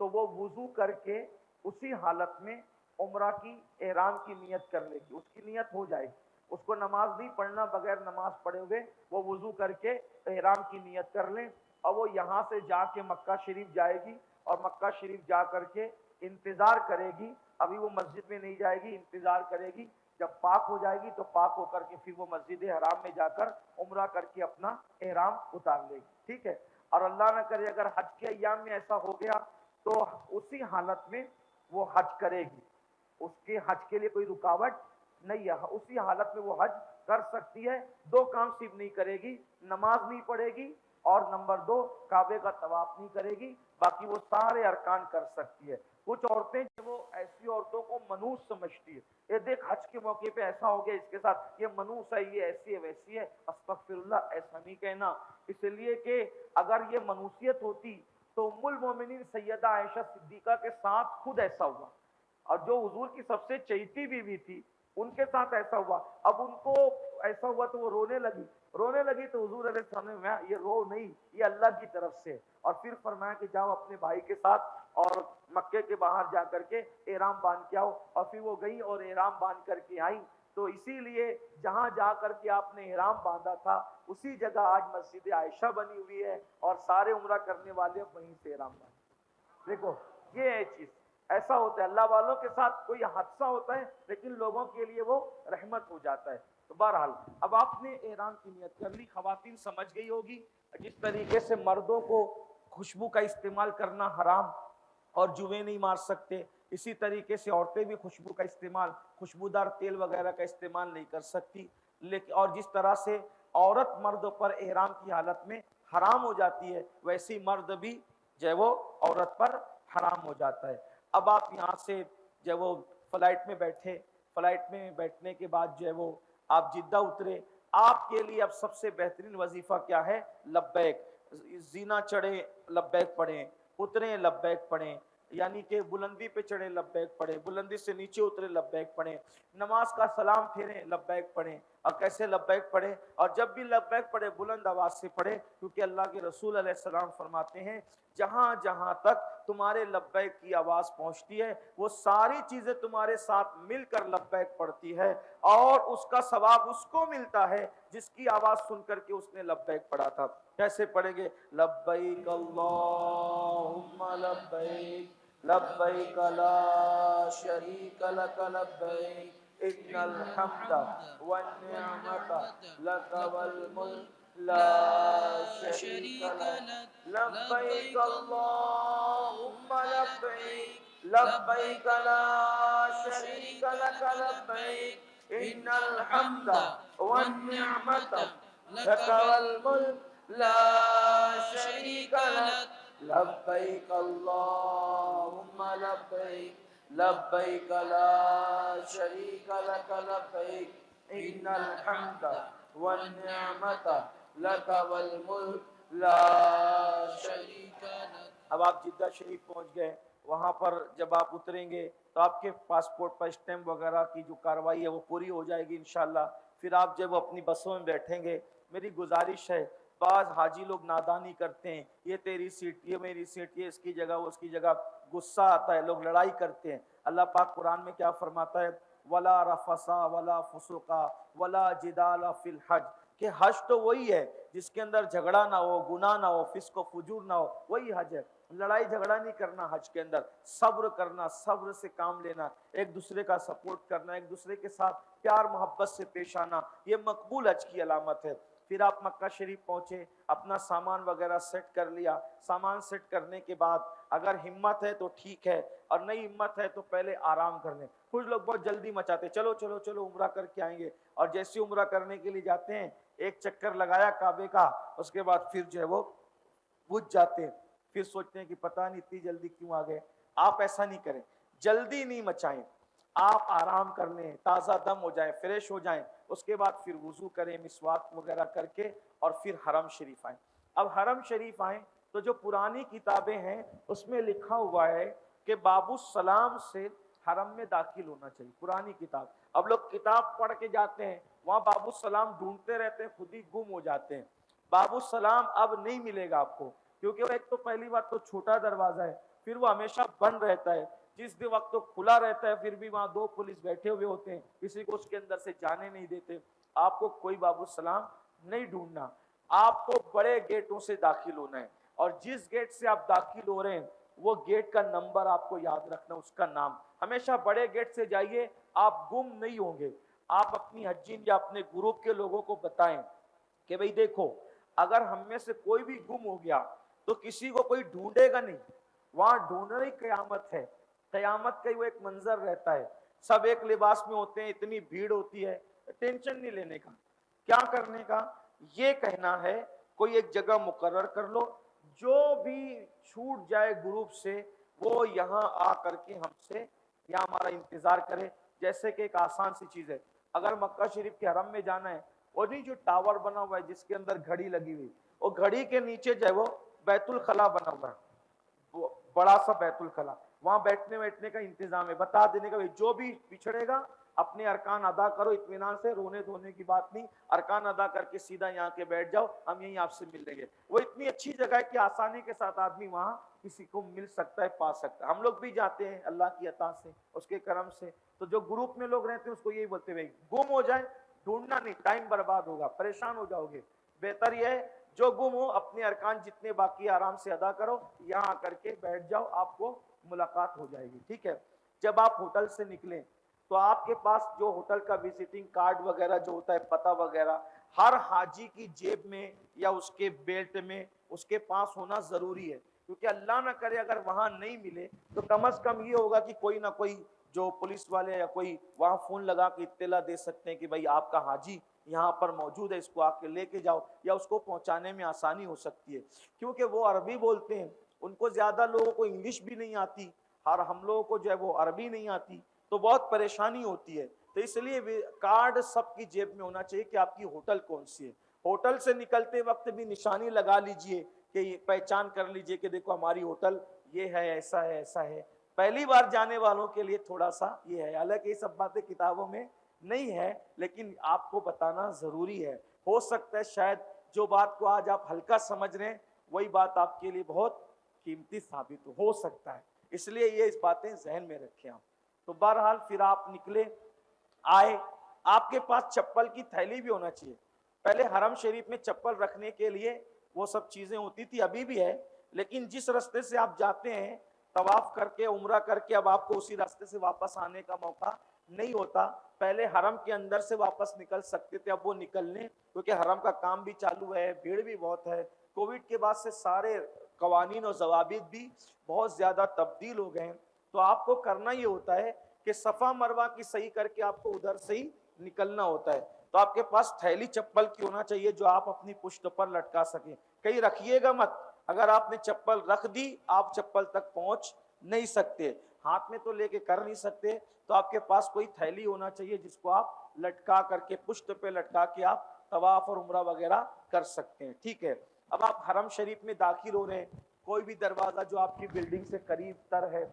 तो वो वुजू करके उसी हालत में उम्रा की एहराम की नियत कर लेगी, उसकी नियत हो जाएगी। उसको नमाज नहीं पढ़ना, बगैर नमाज पढ़े हुए वो वुजू करके एहराम की नियत कर लें और वो यहाँ से जाके मक्का शरीफ जाएगी और मक्का शरीफ जा करके इंतजार करेगी। अभी वो मस्जिद में नहीं जाएगी, इंतजार करेगी। जब पाक हो जाएगी तो पाक होकर के फिर वो मस्जिद हराम में जाकर उम्रा करके अपना एहराम उतार लेगी। ठीक है। और अल्लाह न करे अगर हज के अय्याम में ऐसा हो गया तो उसी हालत में वो हज करेगी, उसके हज के लिए कोई रुकावट नहीं है, उसी हालत में वो हज कर सकती है। दो काम सिर्फ नहीं करेगी, नमाज नहीं पढ़ेगी और नंबर 2 काबे का तवाफ नहीं करेगी, बाकी वो सारे अरकान कर सकती है। कुछ औरतें जो वो ऐसी औरतों को मनूस समझती है, ये देख हज के मौके पे ऐसा हो गया इसके साथ, ये मनूस है, ये ऐसी है वैसी है। अस्तगफिरुल्लाह, ऐसा नहीं कहना, इसलिए कि अगर ये मनूसियत होती तो उम्मुल मोमिनीन सैयदा आयशा सिद्दीका के साथ खुद ऐसा हुआ, और जो हुजूर की सबसे चहीती बीवी थी उनके साथ ऐसा हुआ। अब उनको ऐसा हुआ तो वो रोने लगी तो हुजूर अलैहि सल्लम ने, ये रो नहीं, ये अल्लाह की तरफ से। और फिर फरमाया कि जाओ अपने भाई के साथ और मक्के के बाहर जा करके एहराम बांध के आओ। और फिर वो गई और एहराम बांध करके आई। तो इसीलिए जहां जा करके आपने एहराम बांधा था उसी जगह आज मस्जिद आयशा बनी हुई है और सारे उम्रा करने वाले वहीं से एहराम बांधे। देखो ये है चीज। ऐसा होता है, अल्लाह वालों के साथ कोई हादसा होता है लेकिन लोगों के लिए वो रहमत हो जाता है। तो बहरहाल अब आपने एहराम की नियत कर ली, खवातीन समझ गई होगी जिस तरीके से मर्दों को खुशबू का इस्तेमाल करना हराम और जुए नहीं मार सकते, इसी तरीके से औरतें भी खुशबू का इस्तेमाल, खुशबूदार तेल वगैरह का इस्तेमाल नहीं कर सकती। लेकिन और जिस तरह से औरत मर्द पर एहराम की हालत में हराम हो जाती है, वैसे ही मर्द भी जो है वो औरत पर हराम हो जाता है। अब आप यहाँ से जो है वो फ्लाइट में बैठे, फ्लाइट में बैठने के बाद जो है वो आप जिद्दा उतरे, आपके लिए अब सबसे बेहतरीन वजीफा क्या है? लब्बैक। जीना चढ़े लब्बैक पढ़े, उतरे लब्बैक पढ़े, यानी कि बुलंदी पे चढ़े लब्बैक पढ़े, बुलंदी से नीचे उतरे लब्बैक पढ़े, नमाज का सलाम फेरे लब्बैक पढ़े। और कैसे लब्बैक पढ़े? और जब भी लब्बैक पढ़े बुलंद आवाज से पढ़े, क्योंकि अल्लाह के रसूल अलैहिस्सलाम फरमाते हैं जहां जहां तक तुम्हारे लब्बैक की आवाज पहुंचती है वो सारी चीजें तुम्हारे साथ मिलकर लब्बैक पढ़ती है, और उसका सवाब उसको मिलता है जिसकी आवाज सुन करके उसने लब्बैक पढ़ा था। कैसे पढ़ेंगे? लब्बैक अल्लाहुम्मा लब्बैक लब्बैक ला शरीका लक लब्बैक इन्नल हम्दा वन निअमता लक वल मुल्क ला शरीका लक लब्बैक अल्लाहुम्मा लब्बैक लब्बैक ला शरीका लक लब्बैक इन्नल हम्दा वन निअमता लक वल मुल्क ला शरीका लक लब्बैक अल्लाहुम्मा लब्बैक लब्बैक ला शरीका लक लब्बैक इन्नल हम्दा वन निअमता लक वल मुल्क ला शरीका लक। अब आप जिद्दा शरीफ पहुंच गए, वहां पर जब आप उतरेंगे तो आपके पासपोर्ट पर स्टैम्प वगैरह की जो कार्रवाई है वो पूरी हो जाएगी इंशाल्लाह। फिर आप जब अपनी बसों में बैठेंगे, मेरी गुजारिश है, बाज हाजी लोग नादानी करते हैं, ये तेरी सीट, ये मेरी सीट, ये इसकी जगह, वो उसकी जगह, गुस्सा आता है, लोग लड़ाई करते हैं। अल्लाह पाक कुरान में क्या फरमाता है? वला रफसा वला फुसुका वला जिदाला फिल हज, कि हज तो वही है जिसके अंदर झगड़ा ना हो, गुनाह ना हो, फिस्को फुजूर ना हो, वही हज है। लड़ाई झगड़ा नहीं करना हज के अंदर, सब्र करना, सब्र से काम लेना, एक दूसरे का सपोर्ट करना, एक दूसरे के साथ प्यार मोहब्बत से पेश आना, ये मकबूल हज की अलामत है। फिर आप मक्का शरीफ पहुंचे, अपना सामान वगैरह सेट कर लिया। सामान सेट करने के बाद अगर हिम्मत है तो ठीक है, और नहीं हिम्मत है तो पहले आराम कर लें। कुछ लोग बहुत जल्दी मचाते, चलो चलो चलो उम्रा करके आएंगे, और जैसे उम्रा करने के लिए जाते हैं, एक चक्कर लगाया काबे का, उसके बाद फिर जो है वो बुझ जाते हैं, फिर सोचते हैं कि पता नहीं इतनी जल्दी क्यों आ गए। आप ऐसा नहीं करें, जल्दी नहीं मचाएं, आप आराम कर लें, ताज़ा दम हो जाए, फ्रेश हो जाएं, उसके बाद फिर वुजू करें, मिसवाक वगैरह करके, और फिर हरम शरीफ आए। अब हरम शरीफ आए तो जो पुरानी किताबें हैं उसमें लिखा हुआ है कि बाबू सलाम से हरम में दाखिल होना चाहिए, पुरानी किताब। अब लोग किताब पढ़ के जाते हैं, वहां बाबू सलाम ढूंढते रहते हैं, खुद ही गुम हो जाते हैं। बाबू सलाम अब नहीं मिलेगा आपको, क्योंकि वो एक तो पहली बात तो छोटा दरवाजा है, फिर वो हमेशा बंद रहता है। जिस भी वक्त तो खुला रहता है फिर भी वहां दो पुलिस बैठे हुए होते हैं, किसी को उसके अंदर से जाने नहीं देते। आपको कोई बाबू सलाम नहीं ढूंढना, आपको बड़े गेटों से दाखिल होना है, और जिस गेट से आप दाखिल हो रहे हैं वो गेट का नंबर आपको याद रखना, उसका नाम। हमेशा बड़े गेट से जाइए, आप गुम नहीं होंगे। आप अपनी हज्जीन या अपने ग्रुप के लोगों को बताएं कि भाई देखो, अगर हम में से कोई भी गुम हो गया तो किसी को कोई ढूंढेगा नहीं, वहां ढूंढना ही कयामत है। कयामत का ही वो एक मंजर रहता है, सब एक लिबास में होते हैं, इतनी भीड़ होती है, टेंशन नहीं लेने का। क्या करने का? ये कहना है कोई एक जगह मुकर्रर कर लो, जो भी छूट जाए ग्रुप से वो यहाँ आ करके हमसे या हमारा इंतजार करे। जैसे कि एक आसान सी चीज है, अगर मक्का शरीफ के हरम में जाना है, और नहीं जो टावर बना हुआ है जिसके अंदर घड़ी लगी हुई, वो घड़ी के नीचे जो है वो बैतुल खला बना हुआ है, वो बड़ा सा बैतुल खला, वहां बैठने बैठने का इंतजाम है। बता देने का, जो भी पिछड़ेगा अपने अरकान अदा करो इत्मीनान से, रोने धोने की बात नहीं, अरकान अदा करके सीधा यहाँ के बैठ जाओ, हम यहीं आपसे मिल लेंगे। वो इतनी अच्छी जगह है कि आसानी के साथ आदमी वहां किसी को मिल सकता है, पा सकता है। हम लोग भी जाते हैं अल्लाह की अता से, उसके करम से। तो जो ग्रुप में लोग रहते हैं उसको यही बोलते हुए, गुम हो जाए ढूंढना नहीं, टाइम बर्बाद होगा, परेशान हो जाओगे। बेहतर यह है जो गुम हो अपने अरकान जितने बाकी आराम से अदा करो, यहाँ आकर के बैठ जाओ, आपको मुलाकात हो जाएगी। ठीक है, जब आप होटल से निकलें तो आपके पास जो होटल का विजिटिंग कार्ड वगैरह जो होता है, पता वगैरह, हर हाजी की जेब में या उसके बेल्ट में उसके पास होना जरूरी है, क्योंकि अल्लाह ना करे अगर वहां नहीं मिले तो कम से कम ये होगा कि कोई ना कोई जो पुलिस वाले या कोई वहां फोन लगा के इत्तला दे सकते हैं कि भाई आपका हाजी यहाँ पर मौजूद है, इसको आके लेके जाओ, या उसको पहुंचाने में आसानी हो सकती है, क्योंकि वो अरबी बोलते हैं, उनको ज्यादा लोगों को इंग्लिश भी नहीं आती और हम लोगों को जो है वो अरबी नहीं आती, तो बहुत परेशानी होती है। तो इसलिए कार्ड सबकी जेब में होना चाहिए कि आपकी होटल कौन सी है। होटल से निकलते वक्त भी निशानी लगा लीजिए कि पहचान कर लीजिए कि देखो हमारी होटल ये है, ऐसा है, ऐसा है। पहली बार जाने वालों के लिए थोड़ा सा ये है, हालांकि ये सब बातें किताबों में नहीं है, लेकिन आपको बताना जरूरी है। हो सकता है शायद जो बात को आज आप हल्का समझ रहे हैं वही बात आपके लिए बहुत कीमती साबित हो सकता है, इसलिए ये इस बातें जहन में रखें आप। तो बहरहाल फिर आप निकले, आए, आपके पास चप्पल की थैली भी होना चाहिए। पहले हरम शरीफ में चप्पल रखने के लिए वो सब चीजें होती थी, अभी भी है, लेकिन जिस रास्ते से आप जाते हैं तवाफ करके, उम्रा करके, अब आपको उसी रास्ते से वापस आने का मौका नहीं होता। पहले हरम के अंदर से वापस निकल सकते थे, अब वो निकलने, क्योंकि हरम का काम भी चालू है, भीड़ भी बहुत है, कोविड के बाद से सारे कवानीन और जवाबित भी बहुत ज्यादा तब्दील हो गए हैं। तो आपको करना ये होता है कि सफा मरवा की सही करके आपको उधर से ही निकलना होता है। तो आपके पास थैली चप्पल की होना चाहिए जो आप अपनी पुश्त पर लटका सके, कहीं रखिएगा मत, अगर आपने चप्पल रख दी आप चप्पल तक पहुंच नहीं सकते, हाथ में तो लेके कर नहीं सकते, तो आपके पास कोई थैली होना चाहिए जिसको आप लटका करके, पुश्त पे लटका के आप तवाफ और उम्रा वगैरह कर सकते हैं। ठीक है, अब आप हरम शरीफ में दाखिल हो रहे हैं, कोई भी दरवाजा जो आपकी बिल्डिंग से करीब तर है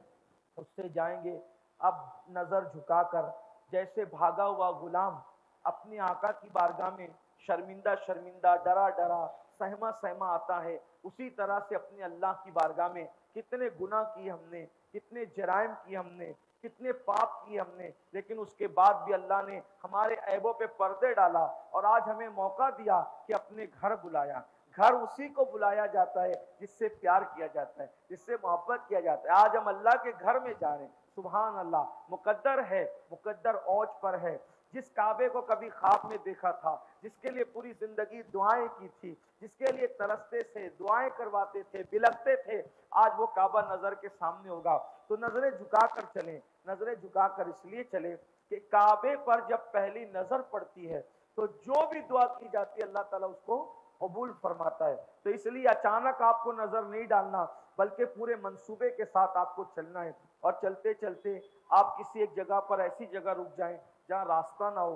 उससे जाएंगे। अब नजर झुकाकर जैसे भागा हुआ गुलाम अपने आका की बारगाह में शर्मिंदा शर्मिंदा, डरा डरा, सहमा सहमा आता है, उसी तरह से अपने अल्लाह की बारगाह में कितने गुनाह किए हमने, कितने जराइम किए हमने, कितने पाप किए हमने, लेकिन उसके बाद भी अल्लाह ने हमारे ऐबों पे पर्दे डाला और आज हमें मौका दिया कि अपने घर बुलाया। घर उसी को बुलाया जाता है जिससे प्यार किया जाता है, जिससे मोहब्बत किया जाता है। आज हम अल्लाह के घर में जा रहे हैं, सुभान अल्लाह, मुकद्दर है, मुकद्दर औज पर है। जिस काबे को कभी ख्वाब में देखा था, जिसके लिए पूरी जिंदगी दुआएं की थी, जिसके लिए तरसते थे, दुआएं करवाते थे, बिलखते थे, आज वो काबा नजर के सामने होगा। तो नजरें झुकाकर चलें, नजरें झुकाकर इसलिए चले कि काबे पर जब पहली नजर पड़ती है तो जो भी दुआ की जाती है अल्लाह ताला उसको कबूल फरमाता है। तो इसलिए अचानक आपको नजर नहीं डालना, बल्कि पूरे मंसूबे के साथ आपको चलना है। और चलते चलते आप किसी एक जगह पर ऐसी जगह रुक जाएं जहाँ रास्ता ना हो,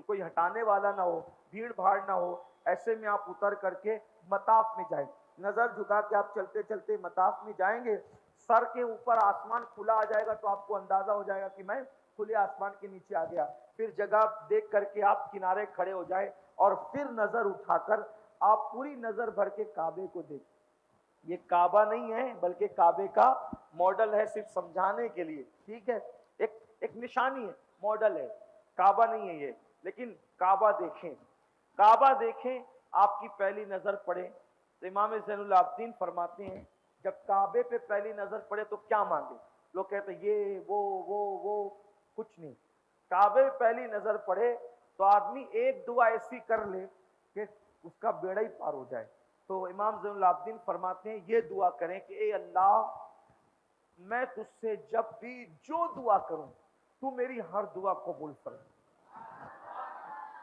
कोई हटाने वाला ना हो, भीड़ भाड़ ना हो, ऐसे में आप उतर करके मताफ में जाए। नजर झुका के आप चलते चलते मताफ में जाएंगे, सर के ऊपर आसमान खुला आ जाएगा तो आपको अंदाजा हो जाएगा कि मैं खुले आसमान के नीचे आ गया। फिर जगह देख करके आप किनारे खड़े हो जाए और फिर नजर उठाकर आप पूरी नजर भर के काबे को देख। ये काबा नहीं है बल्कि काबे का मॉडल है, सिर्फ समझाने के लिए, ठीक है, एक निशानी है, मॉडल है, काबा नहीं है ये। लेकिन काबा देखें, काबा देखें, आपकी पहली नजर पड़े तो इमाम ज़ैनुल आबिदीन फरमाते हैं जब काबे पे पहली नजर पड़े तो क्या मांगे। लोग कहते हैं ये वो, कुछ नहीं। काबे पे पहली नजर पड़े तो आदमी एक दुआ ऐसी कर ले कि उसका बेड़ा ही पार हो जाए। तो इमाम ज़ैनुल आबिदीन फरमाते हैं ये दुआ करें कि ए अल्लाह, मैं तुझसे जब भी जो दुआ करूं तू मेरी हर दुआ कबूल फरमा।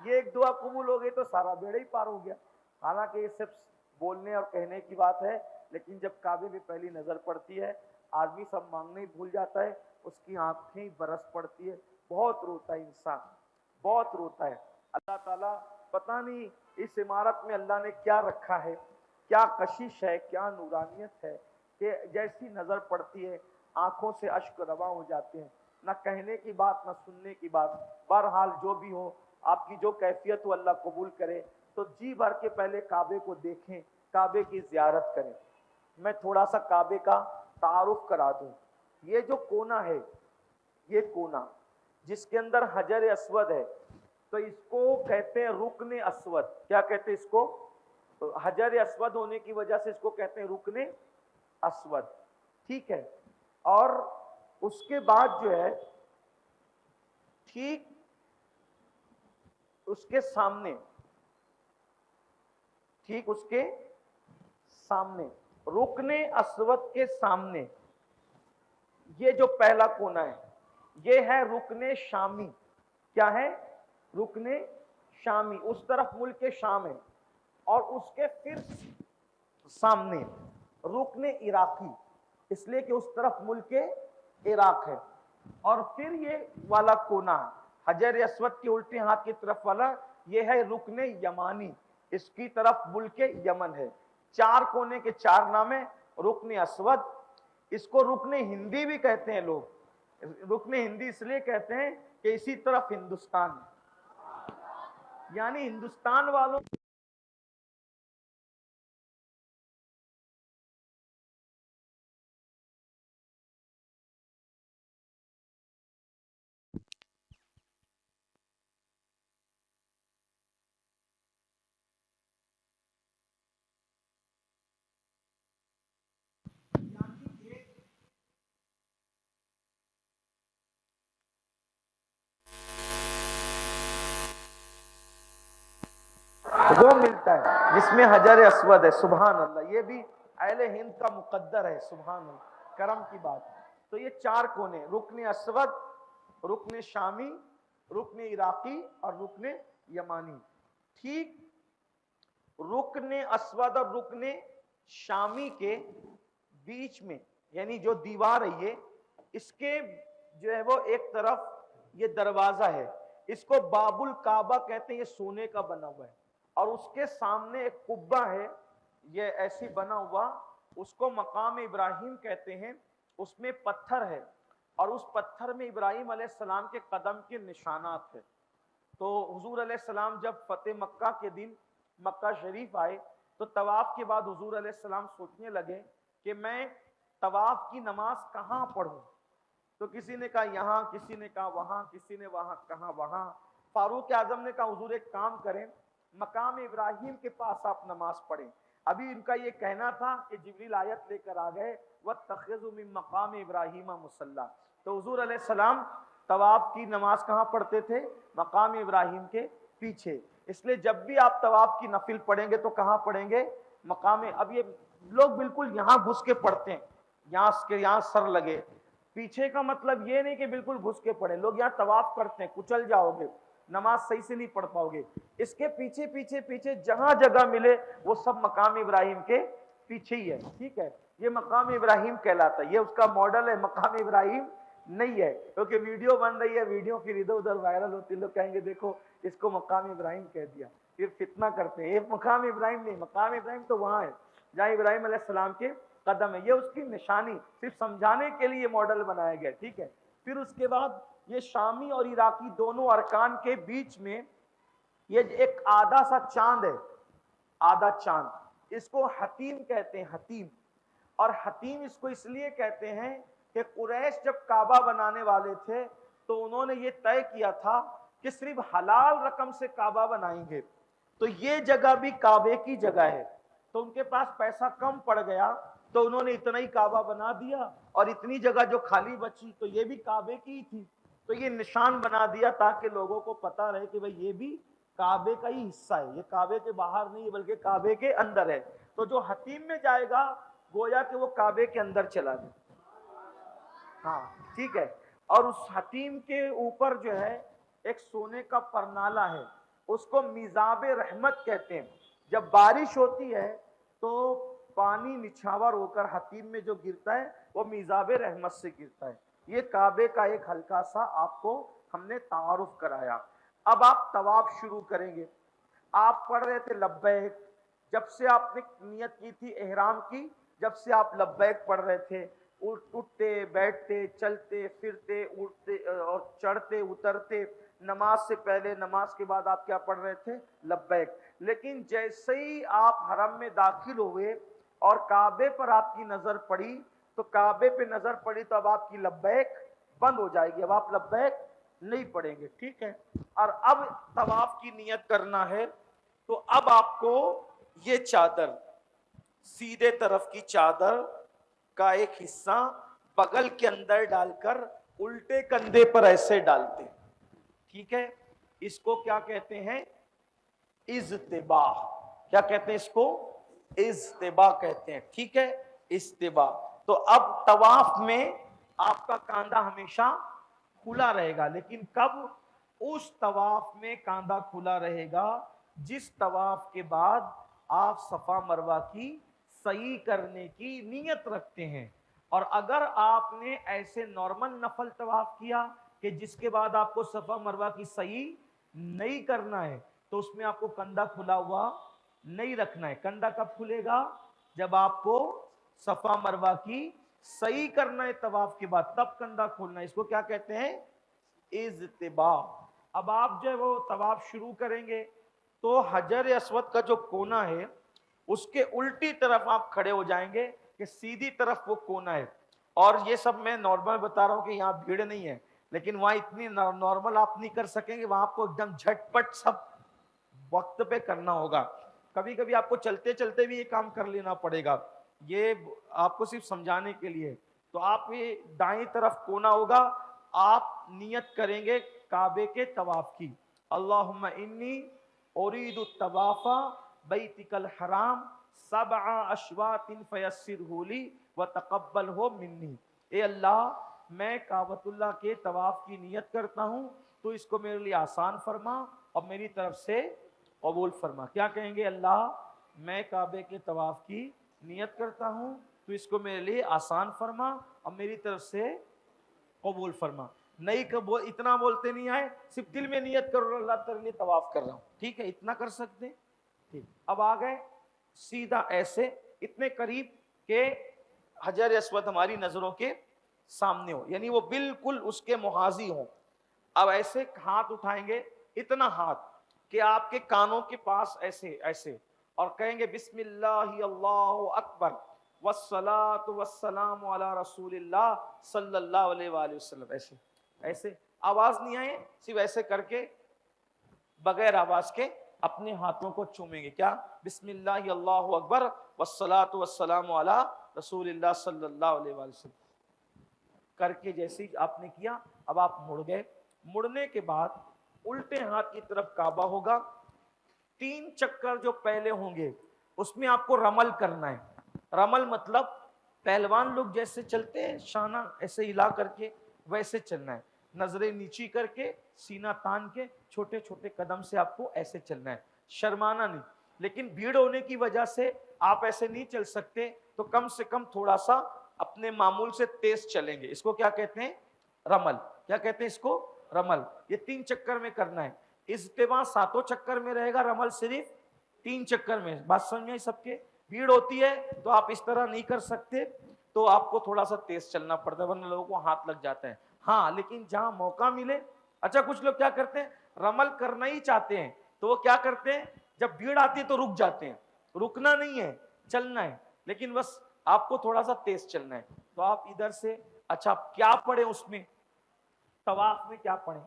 ये एक दुआ कबूल हो गई तो सारा बेड़ा ही पार हो गया। हालांकि ये सिर्फ बोलने और कहने की बात है, लेकिन जब काबे में पहली नजर पड़ती है आदमी सब मांगने ही भूल जाता है, उसकी आंखें ही बरस पड़ती है, बहुत रोता है इंसान, बहुत रोता है। अल्लाह ताला पता नहीं इस इमारत में अल्लाह ने क्या रखा है, क्या कशिश है, क्या नूरानियत है कि जैसी नजर पड़ती है आंखों से अश्क रवा हो जाते हैं। ना कहने की बात, ना सुनने की बात। बहरहाल जो भी हो, आपकी जो कैफियत हो अल्लाह कबूल करे। तो जी भर के पहले काबे को देखें, काबे की जियारत करें। मैं थोड़ा सा काबे का तारुफ करा दूं। ये जो कोना है, ये कोना जिसके अंदर हजर अस्वद है, तो इसको कहते हैं रुकने अस्वद। क्या कहते हैं इसको? तो हजर अस्वद होने की वजह से इसको कहते हैं रुकने अस्वद, ठीक है। और उसके बाद जो है ठीक उसके सामने, ठीक उसके सामने, रुकने अस्वद के सामने, ये जो पहला कोना है ये है रुकने शामी। क्या है? रुकने शामी। उस तरफ मुल्क शाम है। और उसके फिर सामने रुकने इराकी, इसलिए कि उस तरफ मुल्क इराक है। और फिर ये वाला कोना हजर अस्वद के उल्टे हाथ की तरफ वाला, ये है रुकने यमानी, इसकी तरफ मुल्क यमन है। चार कोने के चार नाम है। रुकने अस्वद, इसको रुकने हिंदी भी कहते हैं लोग। रुकने हिंदी इसलिए कहते हैं कि इसी तरफ हिंदुस्तान, यानी हिंदुस्तान वालों वो मिलता है जिसमें हजर अस्वद है। सुभान अल्लाह, ये भी अहले हिंद का मुकद्दर है। सुभान अल्लाह, करम की बात। तो ये चार कोने, रुकने अस्वद, रुकने शामी, रुकने इराकी और रुकने यमानी। ठीक रुकने अस्वद और रुकने शामी के बीच में, यानी जो दीवार है ये, इसके जो है वो एक तरफ ये दरवाजा है, इसको बाबुल काबा कहते हैं। ये सोने का बना हुआ है। और उसके सामने एक कुब्बा है, ये ऐसी बना हुआ, उसको मकाम इब्राहिम कहते हैं। उसमें पत्थर है और उस पत्थर में इब्राहिम अलैहिस्सलाम के कदम के निशानात है। तो हुजूर अलैहिस्सलाम जब फतेह मक्का के दिन मक्का शरीफ आए तो तवाफ के बाद हुजूर अलैहिस्सलाम सोचने लगे कि मैं तवाफ की नमाज कहाँ पढ़ूं। तो किसी ने कहा यहाँ, किसी ने कहा वहां, किसी ने वहां कहा वहां। फारूक आजम ने कहा हुजूर एक काम करें, मकाम इब्राहिम के पास आप नमाज पढ़ें। अभी इनका ये कहना था कि जिब्रील आयत लेकर आ गए, वत्तखिज़ू मिन मकाम इब्राहिम मुसल्ला। तो हुजूर अलैहिस्सलाम तवाफ की नमाज कहाँ पढ़ते थे? मकाम इब्राहिम के पीछे। इसलिए जब भी आप तवाफ की नफिल पढ़ेंगे तो कहाँ पढ़ेंगे? मकाम। अब ये लोग बिल्कुल यहाँ घुस के पढ़ते हैं, यहाँ सर लगे। पीछे का मतलब ये नहीं कि बिल्कुल घुस के पढ़े। लोग यहाँ तवाफ करते हैं, कुचल जाओगे, नमाज सही से नहीं पढ़ पाओगे। इसके पीछे पीछे पीछे जहां जगह मिले वो सब मकाम इब्राहिम के पीछे ही है। ठीक है, ये मकाम इब्राहिम कहलाता है। ये उसका मॉडल है, मकाम इब्राहिम नहीं है। क्योंकि वीडियो बन रही है, वीडियो फिर इधर उधर वायरल होती, लोग कहेंगे देखो इसको मकाम इब्राहिम कह दिया, फिर फितना करते हैं। ये मकाम इब्राहिम नहीं, मकाम इब्राहिम तो वहां है जहाँ इब्राहिम अलैहिस्सलाम के कदम है। ये उसकी निशानी, सिर्फ समझाने के लिए मॉडल बनाया गया। ठीक है, फिर उसके बाद ये शामी और इराकी दोनों अरकान के बीच में ये एक आधा सा चांद है, आधा चांद। इसको हतीम कहते हैं, हतीम। और हतीम इसको इसलिए कहते हैं कि कुरैश जब काबा बनाने वाले थे तो उन्होंने ये तय किया था कि सिर्फ हलाल रकम से काबा बनाएंगे। तो ये जगह भी काबे की जगह है। तो उनके पास पैसा कम पड़ गया तो उन्होंने इतना ही काबा बना दिया, और इतनी जगह जो खाली बची तो ये भी काबे की ही थी। तो ये निशान बना दिया ताकि लोगों को पता रहे कि भाई ये भी काबे का ही हिस्सा है, ये काबे के बाहर नहीं है बल्कि काबे के अंदर है। तो जो हतीम में जाएगा गोया कि वो काबे के अंदर चला गया। हाँ ठीक है। और उस हतीम के ऊपर जो है एक सोने का परनाला है, उसको मिजाबे रहमत कहते हैं। जब बारिश होती है तो पानी निछावर होकर हतीम में जो गिरता है वो मिजाबे रहमत से गिरता है। ये काबे का एक हल्का सा आपको हमने तारुफ कराया। अब आप तवाफ शुरू करेंगे। आप पढ़ रहे थे लब्बैक, जब से आपने नियत की थी एहराम की, जब से आप लब्बैक पढ़ रहे थे, उठते बैठते चलते फिरते उठते और चढ़ते उतरते, नमाज से पहले नमाज के बाद आप क्या पढ़ रहे थे? लब्बैक। लेकिन जैसे ही आप हरम में दाखिल हुए और काबे पर आपकी नजर पड़ी तो काबे पे नजर पड़ी तो अब आपकी लब्बैक बंद हो जाएगी, अब आप लब्बैक नहीं पढ़ेंगे। ठीक है। और अब तवाफ की नियत करना है तो अब आपको ये चादर, सीधे तरफ की चादर का एक हिस्सा बगल के अंदर डालकर उल्टे कंधे पर ऐसे डालते हैं, ठीक है। इसको क्या कहते हैं? इज्तिबा। क्या कहते हैं इसको? इज्तिबा कहते हैं, ठीक है, इज्तिबा। तो अब तवाफ में आपका कांधा हमेशा खुला रहेगा, लेकिन कब? उस तवाफ में कांधा खुला रहेगा जिस तवाफ के बाद आप सफा मरवा की सही करने की नीयत रखते हैं। और अगर आपने ऐसे नॉर्मल नफल तवाफ किया कि जिसके बाद आपको सफा मरवा की सही नहीं करना है, तो उसमें आपको कंधा खुला हुआ नहीं रखना है। कंधा कब खुलेगा? जब आपको सफा मरवा की सही करना है तवाफ के बाद, तब कंधा खोलना है। इसको क्या कहते हैं? इज्तिबा। अब आप जब वो तवाफ शुरू करेंगे तो हजर अस्वद का जो कोना है उसके उल्टी तरफ आप खड़े हो जाएंगे कि सीधी तरफ वो कोना है। और ये सब मैं नॉर्मल बता रहा हूं कि यहाँ भीड़ नहीं है, लेकिन वहां इतनी नॉर्मल आप नहीं कर सकेंगे, वहां आपको एकदम झटपट सब वक्त पे करना होगा। कभी कभी आपको चलते चलते भी ये काम कर लेना पड़ेगा, ये आपको सिर्फ समझाने के लिए। तो आप ये दाएं तरफ कोना होगा, आप नियत करेंगे काबे के तवाफ की, अल्लाहुम्मा इन्नी उरीदु तवाफा बैतिकल हराम सबआ अशवातिन फयस्सिरहु ली व तकब्बल हो मिन्नी। ए अल्लाह, मैं काबतुल्लाह के तवाफ की नियत करता हूँ, तो इसको मेरे लिए आसान फरमा और मेरी तरफ से कबूल फरमा। क्या कहेंगे? अल्लाह, मैं काबे के तवाफ की नियत करता हूँ, तो इसको मेरे लिए आसान फरमा और मेरी तरफ से कबूल फरमा। नहीं कबूल इतना बोलते नहीं आए, सिर्फ दिल में नियत करो अल्लाह तेरे लिए तवाफ कर रहा हूँ, ठीक है, इतना कर सकते। ठीक, अब आ गए सीधा ऐसे इतने करीब के हजर अस्वद हमारी नजरों के सामने हो, यानी वो बिल्कुल उसके मुहाजी हो। अब ऐसे हाथ उठाएंगे, इतना हाथ कि आपके कानों के पास ऐसे ऐसे, और कहेंगे बिस्मिल्लाहि अल्लाहु अकबर वस्सलातु वस्सलामु अला रसूलिल्लाह सल्लल्लाहु अलैहि वसल्लम। ऐसे ऐसे आवाज नहीं आए, सिर्फ ऐसे करके बगैर आवाज के अपने हाथों को चूमेंगे। क्या? बिस्मिल्लाहि अल्लाहु अकबर वस्सलातु वस्सलामु अला रसूलिल्लाह सल्लल्लाहु अलैहि वसल्लम करके जैसे ही आपने किया, अब आप मुड़ गए। मुड़ने के बाद उल्टे हाथ की तरफ काबा होगा। 3 चक्कर जो पहले होंगे उसमें आपको रमल करना है। रमल मतलब पहलवान लोग जैसे चलते हैं, शाना ऐसे हिला करके, वैसे चलना है। नजरें नीची करके, सीना तान के, छोटे छोटे कदम से आपको ऐसे चलना है, शर्माना नहीं। लेकिन भीड़ होने की वजह से आप ऐसे नहीं चल सकते, तो कम से कम थोड़ा सा अपने मामूल से तेज चलेंगे। इसको क्या कहते हैं? रमल। क्या कहते हैं इसको? रमल। ये 3 चक्कर में करना है। इज्तिमा 7 चक्कर में रहेगा, रमल सिर्फ 3 चक्कर में। बात समझ में सबके? भीड़ होती है तो आप इस तरह नहीं कर सकते, तो आपको थोड़ा सा तेज चलना पड़ता है, वरना लोगों को हाथ लग जाता है। हाँ, लेकिन जहां मौका मिले, अच्छा कुछ लोग क्या करते हैं, रमल करना ही चाहते हैं, तो वो क्या करते हैं, जब भीड़ आती है तो रुक जाते हैं। रुकना नहीं है, चलना है, लेकिन बस आपको थोड़ा सा तेज चलना है। तो आप इधर से, अच्छा क्या पढ़े उसमें, तवाफ में क्या पढ़े?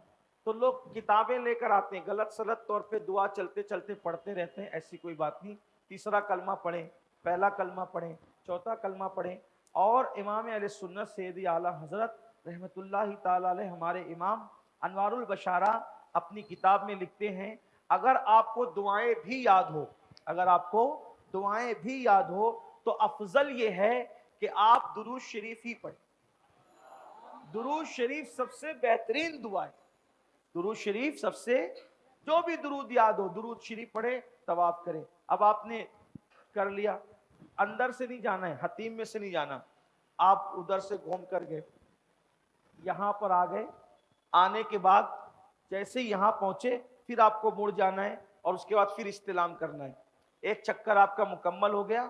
तो लोग किताबें लेकर आते हैं, गलत सलत तौर पे दुआ चलते चलते पढ़ते रहते हैं, ऐसी कोई बात नहीं। तीसरा कलमा पढ़ें, पहला कलमा पढ़ें, चौथा कलमा पढ़ें। और इमाम अहले सुन्नत सैयदी आला हजरत रहमतुल्लाहि ताला अलैह, हमारे इमाम अनवारुल बशारा अपनी किताब में लिखते हैं, अगर आपको दुआएं भी याद हो, अगर आपको दुआएं भी याद हो, तो अफजल ये है कि आप दुरूद शरीफ ही पढ़ें। दुरूद शरीफ सबसे बेहतरीन दुआ है। दुरूद शरीफ सबसे, जो भी दुरूद याद हो, दुरूद शरीफ पढ़े, तवाफ करें। अब आपने कर लिया, अंदर से नहीं जाना है, हतीम में से नहीं जाना, आप उधर से घूम कर गए, यहां पर आ गए। आने के बाद जैसे ही यहां पहुंचे, फिर आपको मुड़ जाना है और उसके बाद फिर इस्तिलाम करना है। एक चक्कर आपका मुकम्मल हो गया,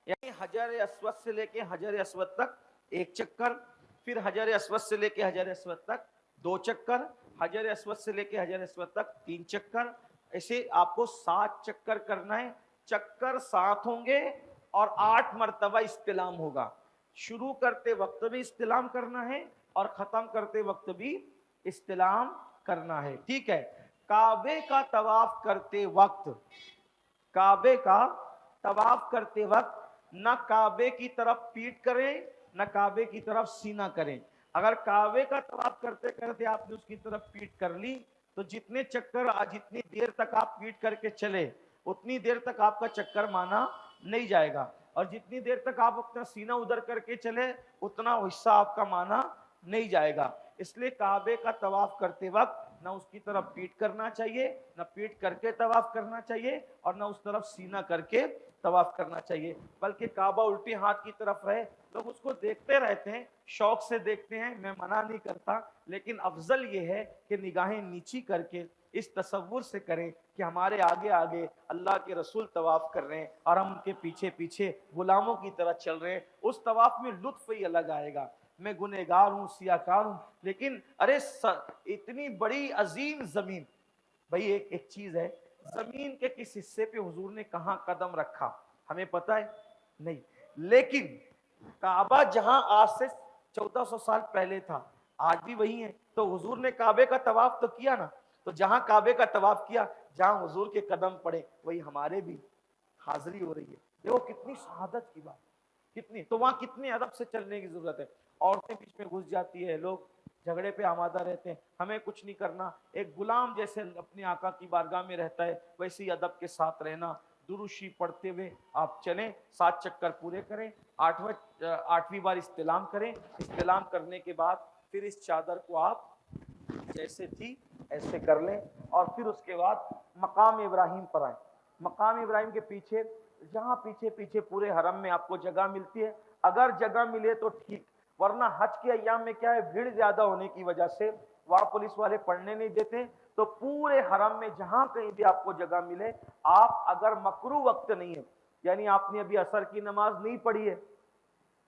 यानी हजर अस्वद से लेके हजर अस्वद तक 1 चक्कर, फिर हजर अस्वद से लेके हजर अस्वद तक 2 चक्कर, हजर अस्वद से लेके हजर अस्वद तक 3 चक्कर। ऐसे आपको 7 चक्कर करना है। चक्कर 7 होंगे और 8 मरतबा इस्तिलाम होगा। शुरू करते वक्त भी इस्तिलाम करना है और खत्म करते वक्त भी इस्तिलाम करना है, ठीक है। काबे का तवाफ करते वक्त, काबे का तवाफ करते वक्त न काबे की तरफ पीठ करें न काबे की तरफ सीना करें। अगर काबे का तवाफ करते करते आपने उसकी तरफ पीठ कर ली तो जितने चक्कर, जितनी देर तक आप पीठ करके चले उतनी देर तक आपका चक्कर माना नहीं जाएगा, और जितनी देर तक आप अपना सीना उधर करके चले उतना हिस्सा आपका माना नहीं जाएगा। इसलिए काबे का तवाफ करते वक्त न उसकी तरफ पीठ करना चाहिए, न पीठ करके तवाफ करना चाहिए, और न उस तरफ सीना करके तवाफ करना चाहिए, बल्कि काबा उल्टे हाथ की तरफ रहे। लोग उसको देखते रहते हैं, शौक से देखते हैं, मैं मना नहीं करता, लेकिन अफजल ये है कि निगाहें नीची करके इस तसव्वुर से करें कि हमारे आगे आगे अल्लाह के रसूल तवाफ कर रहे हैं और हम उनके पीछे पीछे गुलामों की तरह चल रहे हैं। उस तवाफ में लुत्फ ही अलग आएगा। मैं गुनहगार हूँ, सियाकार हूँ, लेकिन अरे इतनी बड़ी अजीम जमीन, भाई एक चीज है, जमीन के किस हिस्से पे हुजूर ने कहां कदम रखा हमें पता है नहीं, लेकिन काबा जहां आज से 1400 साल पहले था आज भी वही है। तो हुजूर ने काबे का तवाफ तो किया ना, तो जहां काबे का तवाफ किया, जहां हुजूर के कदम पड़े, वही हमारे भी हाजिरी हो रही है। देखो कितनी शहादत की बात, कितनी, तो वहां कितने अदब से चलने की जरूरत है। औरतें बीच में घुस जाती है, लोग झगड़े पे आमादा रहते हैं, हमें कुछ नहीं करना, एक गुलाम जैसे अपने आका की बारगाह में रहता है वैसे ही अदब के साथ रहना, दुरूशी पढ़ते हुए आप चलें, 7 चक्कर पूरे करें, 8वीं बार इस्तिलाम करें, इस्तिलाम करने के बाद फिर इस चादर को आप जैसे थी ऐसे कर लें, और फिर उसके बाद मकाम इब्राहिम पर आए। मकाम इब्राहिम के पीछे, जहाँ पीछे पीछे पूरे हरम में आपको जगह मिलती है, अगर जगह मिले तो ठीक, वरना हज के अय्याम में क्या है, भीड़ ज्यादा होने की वजह से वहां पुलिस वाले पढ़ने नहीं देते, तो पूरे हरम में जहां कहीं भी आपको जगह मिले, आप अगर मकरू वक्त नहीं है, यानी आपने अभी असर की नमाज नहीं पढ़ी है,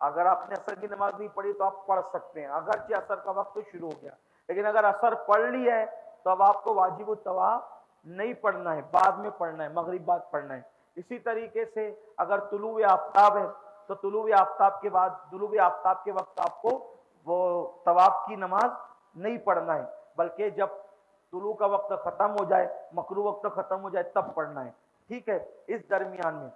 अगर आपने असर की नमाज नहीं पढ़ी तो आप पढ़ सकते हैं, अगरचे असर का वक्त तो शुरू हो गया, लेकिन अगर असर पढ़ ली है तो अब आपको वाजिब तवाफ नहीं पढ़ना है, बाद में पढ़ना है, मगरिब बाद पढ़ना है। इसी तरीके से अगर तुलुए आफ्ताब है तो तुलुए आफ्ताब के बाद, तुलुए आफ्ताब के वक्त आपको वो तवाफ की नमाज नहीं पढ़ना है, बल्कि जब तुलु का वक्त खत्म हो जाए, मकरू वक्त खत्म हो जाए, तब पढ़ना है, ठीक है, इस दरमियान में।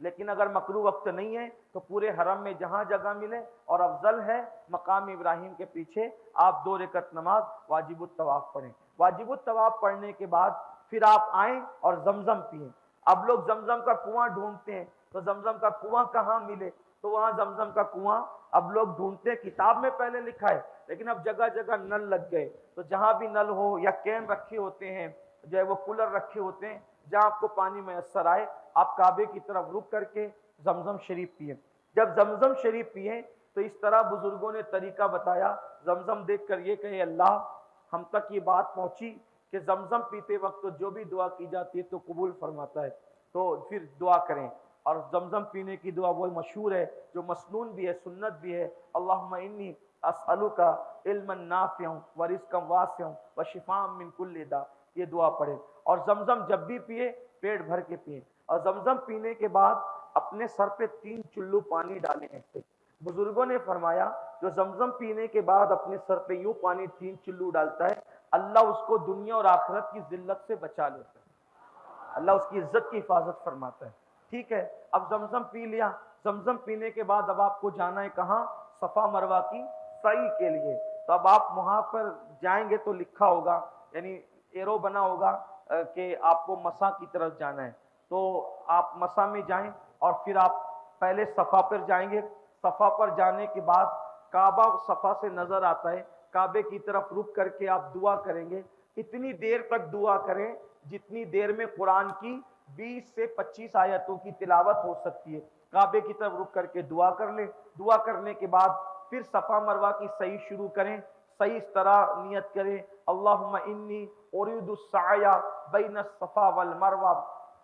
लेकिन अगर मकरू वक्त नहीं है तो पूरे हरम में जहां जगह मिले, और अफजल है मकाम इब्राहिम के पीछे आप 2 रकअत नमाज वाजिबुत तवाफ पढ़ें। वाजिबुत तवाफ पढ़ने के बाद फिर आप आए और जमजम पिए। अब लोग जमजम का कुआं ढूंढते हैं, तो जमजम का कुआं कहाँ मिले, तो वहां जमजम का कुआं अब लोग ढूंढते हैं, किताब में पहले लिखा है, लेकिन अब जगह जगह नल लग गए, तो जहां भी नल हो या कैन रखे होते हैं, जो है वो कूलर रखे होते हैं, जहां आपको पानी मैसर आए, आप काबे की तरफ रुक करके जमजम शरीफ पिए। जब जमजम शरीफ पिए तो इस तरह बुजुर्गों ने तरीका बताया, जमजम देख कर ये कहे, अल्लाह हम तक ये बात पहुंची कि जमजम पीते वक्त तो जो भी दुआ की जाती है तो कबूल फरमाता है, तो फिर दुआ करें। और जमजम पीने की दुआ वो मशहूर है, जो मसनून भी है, सुन्नत भी है, अल्लाहुम्मा इन्नी अस्अलुका इल्मन नाफ़िअन व रिज़्क़न वासिअन व शिफ़ाअन मिन कुल्लि दा, ये दुआ पढ़े। और जमजम जब भी पिए पेट भर के पिए, और जमजम पीने के बाद अपने सर पे 3 चुल्लू पानी डालें ऐसे। बुजुर्गों ने फरमाया जो जमजम पीने के बाद अपने सर पे यूं पानी 3 चुल्लू डालता है, अल्लाह उसको दुनिया और आखिरत की जिल्लत से बचा लेता है, अल्लाह उसकी इज्जत की हिफाजत फरमाता है, ठीक है। अब जमजम पी लिया, जमजम पीने के बाद अब आपको जाना है कहाँ, सफा मरवा की सई के लिए। तो अब आप वहां पर जाएंगे तो लिखा होगा, यानी एरो बना होगा कि आपको मसा की तरफ जाना है, तो आप मसा में जाएं और फिर आप पहले सफा पर जाएंगे। सफा पर जाने के बाद काबा सफा से नजर आता है, काबे की तरफ रुक करके आप दुआ करेंगे। इतनी देर तक दुआ करें जितनी देर में कुरान की 20 से 25 आयतों की तिलावत हो सकती है। काबे की तरफ रुक करके दुआ कर ले, दुआ करने के बाद फिर सफा मरवा की सही शुरू करें। सही इस तरह नियत करें, अल्लाहुम्मा इन्नी उरीदु साया बैन सफा वल मरवा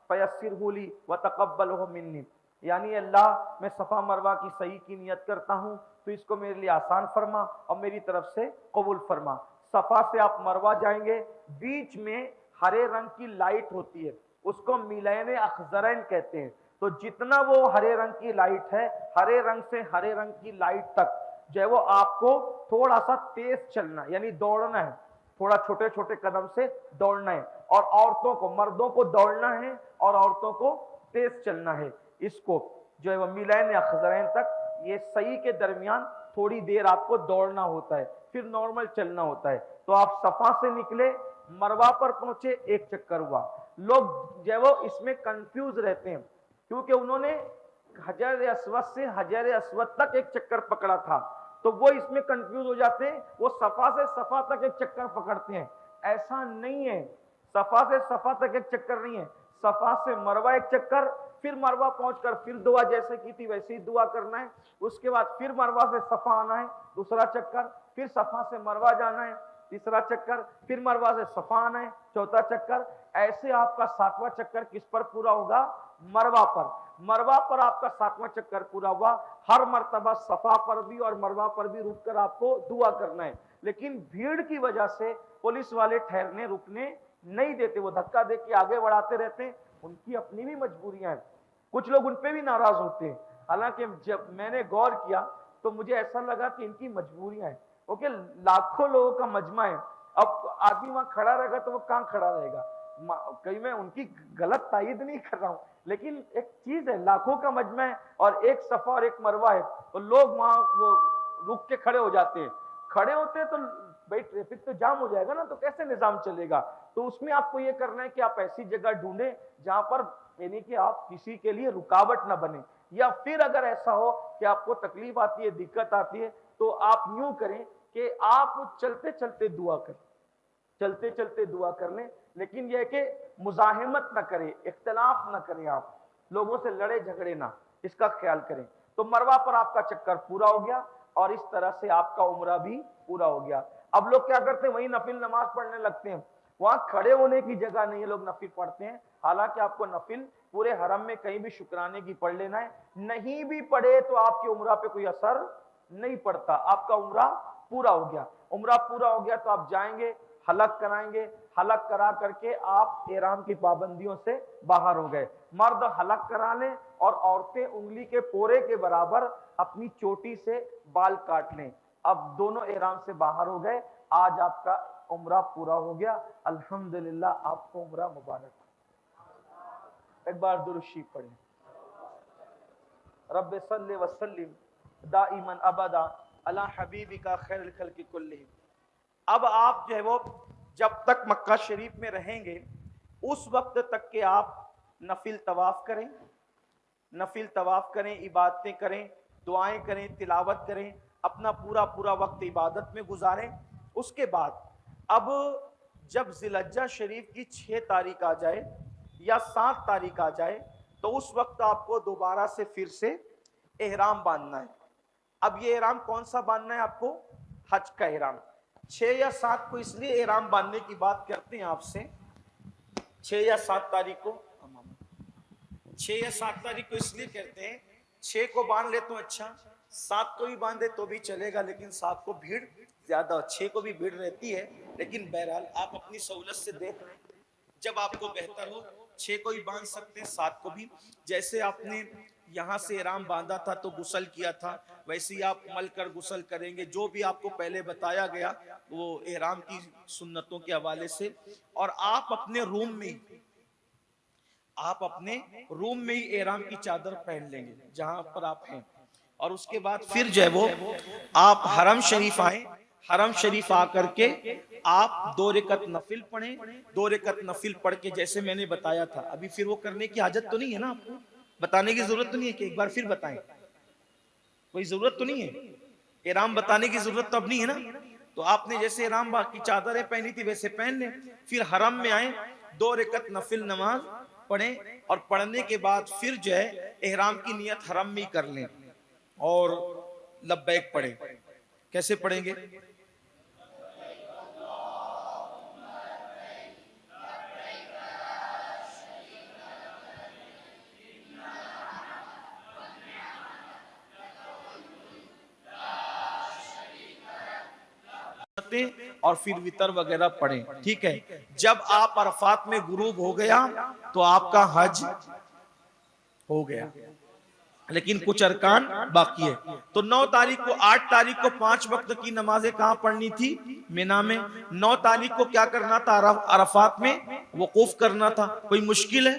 फयस्सिरहु ली व तक़ब्बलहु मिन्नी, यानी अल्लाह मैं सफा मरवा की सही की नियत करता हूँ, तो इसको मेरे लिए आसान फरमा और मेरी तरफ से कबूल फरमा। सफा से आप मरवा जाएंगे, बीच में हरे रंग की लाइट होती है, उसको मिलैन अखजरैन कहते हैं। तो जितना वो हरे रंग की लाइट है, हरे रंग से हरे रंग की लाइट तक जो है वो आपको थोड़ा सा तेज चलना, यानी दौड़ना है, थोड़ा छोटे छोटे कदम से दौड़ना है, और औरतों को, मर्दों को दौड़ना है और औरतों को तेज चलना है। इसको जो है वो मिलैन अखजरैन तक ये सही के दरमियान थोड़ी देर आपको दौड़ना होता है, फिर नॉर्मल चलना होता है। तो आप सफा से निकले, मरवा पर पहुंचे, एक चक्कर हुआ। लोग जो वो इसमें कंफ्यूज रहते हैं, क्योंकि उन्होंने हजर अस्वद से हजर अस्वद तक एक चक्कर पकड़ा था, तो वो इसमें कंफ्यूज हो जाते हैं, वो सफा से सफा तक एक चक्कर पकड़ते हैं। ऐसा नहीं है, सफा से सफा तक एक चक्कर नहीं है, सफा से मरवा एक चक्कर, फिर मरवा पहुंचकर फिर दुआ जैसे की थी वैसे ही दुआ करना है। उसके बाद फिर मरवा से सफा आना है, दूसरा चक्कर, फिर सफा से मरवा जाना है, तीसरा चक्कर, फिर मरवा से सफा आना है, चौथा चक्कर। ऐसे आपका 7वां चक्कर किस पर पूरा होगा? मरवा पर। मरवा पर आपका 7वां चक्कर पूरा हुआ। हर मर्तबा सफा पर भी और मरवा पर भी रुककर आपको दुआ करना है। लेकिन भीड़ की वजह से पुलिस वाले ठहरने रुकने नहीं देते, वो धक्का दे के आगे बढ़ाते रहते हैं। उनकी अपनी भी मजबूरियां हैं, कुछ लोग उन पे भी नाराज होते हैं। हालांकि जब मैंने गौर किया तो मुझे ऐसा लगा कि इनकी मजबूरियां हैं, ओके, लाखों लोगों का मजमा है। अब आदमी वहां खड़ा रहेगा तो वो कहां खड़ा रहेगा? कहीं मैं उनकी गलत तायद नहीं कर रहा हूं, लेकिन एक चीज है, लाखों का मजमा है और एक सफा और एक मरवा है, तो लोग वहां वो रुक के खड़े हो जाते हैं। खड़े होते हैं तो भाई ट्रैफिक तो जाम हो जाएगा ना, तो कैसे निजाम चलेगा? तो उसमें आपको ये करना है कि आप ऐसी जगह ढूंढें जहां पर यानी कि आप किसी के लिए रुकावट ना बने, या फिर अगर ऐसा हो कि आपको तकलीफ आती है, दिक्कत आती है, तो आप यूं करें कि आप चलते चलते दुआ करें, चलते चलते दुआ कर लें। लेकिन यह कि मुजाहिमत ना करें, इख्तिलाफ ना करें, आप लोगों से लड़े झगड़े ना, इसका ख्याल करें। तो मरवा पर आपका चक्कर पूरा हो गया और इस तरह से आपका उम्रा भी पूरा हो गया। अब लोग क्या करते हैं, वही नफिल नमाज पढ़ने लगते हैं, वहां खड़े होने की जगह नहीं है, लोग नफिल पढ़ते हैं। हालांकि आपको नफिल पूरे हरम में कहीं भी शुक्राने की पढ़ लेना है, नहीं भी पढ़े तो आपकी उम्रा पे कोई असर नहीं पड़ता, आपका उम्रा पूरा हो गया। उम्रा पूरा हो गया तो आप जाएंगे, हलक कराएंगे, हलक करा करके आप एहराम की पाबंदियों से बाहर हो गए। मर्द हलक करा लें और औरतें उंगली के पोरे के बराबर अपनी चोटी से बाल काट लें। अब दोनों एहराम से बाहर हो गए, आज आपका उम्रा पूरा हो गया। अल्हम्दुलिल्लाह, आपको उम्रा मुबारक। एक बार दुरूद शरीफ पढ़ें। रब्बे सल्ले व सल्लिम दाइमन अबदा अला हबीबिका खैरुल खल्क़ि कुल्लिहिम। अब आप जो है वो जब तक मक्का शरीफ में रहेंगे उस वक्त तक के आप नफिल तवाफ करें, नफिल तवाफ करें, इबादतें करें, दुआएं करें, तिलावत करें, अपना पूरा पूरा वक्त इबादत में गुजारें। उसके बाद अब जब ज़िलहज्जा शरीफ की 6 तारीख आ जाए या 7 तारीख आ जाए तो उस वक्त आपको दोबारा से फिर से एहराम बांधना है। अब ये एहराम कौन सा बांधना है आपको? हज का एहराम। 6 या 7 को इसलिए एहराम बांधने की बात करते हैं आपसे, 6 या 7 तारीख को, 6 या 7 तारीख को इसलिए कहते हैं, 6 को बांध ले तो अच्छा, 7 को भी बांधे तो भी चलेगा, लेकिन 7 को भीड़ ज्यादा, 6 को भी भीड़ रहती है, लेकिन बहरहाल आप अपनी सहूलत से देख रहे हैं, जब आपको बेहतर हो 6 को भी बांध सकते हैं, 7 को भी। जैसे आपने यहाँ से एहराम बांधा था तो गुसल किया था, वैसे ही आप मल कर गुसल करेंगे, जो भी आपको पहले बताया गया वो एहराम की सुन्नतों के हवाले से। और आप अपने रूम में ही एहराम की चादर पहन लेंगे जहां पर आप हैं। और उसके बाद फिर जो है वो आप हरम शरीफ आए, हरम शरीफ आकर के आप 2 रकत नफिल पढ़ें, 2 रकत नफिल पढ़ के जैसे मैंने बताया था, अभी फिर वो करने की आदत तो नहीं है ना, आपको बताने की जरूरत तो नहीं है कि एक बार फिर बताएं, कोई जरूरत तो नहीं है, एहराम बताने की जरूरत तो अब नहीं है ना। तो आपने जैसे एहराम की चादरें पहनी थी वैसे पहन लें, फिर हरम में आए, 2 रकत नफिल नमाज पढ़ें और पढ़ने के बाद फिर जो है एहराम की नियत हरम में ही कर लें और लब्बैक पढ़ें। कैसे पढ़ेंगे? और फिर वितर वगैरह पढ़ें, ठीक है। जब आप अरफात में गुरूब हो गया तो आपका हज हो गया, लेकिन कुछ अरकान बाकी है। तो 9 तारीख को 8 तारीख को 5 वक्त की नमाजें कहां पढ़नी थी? मिना में। 9 तारीख को क्या करना था? अरफात में वकूफ करना था। कोई मुश्किल है?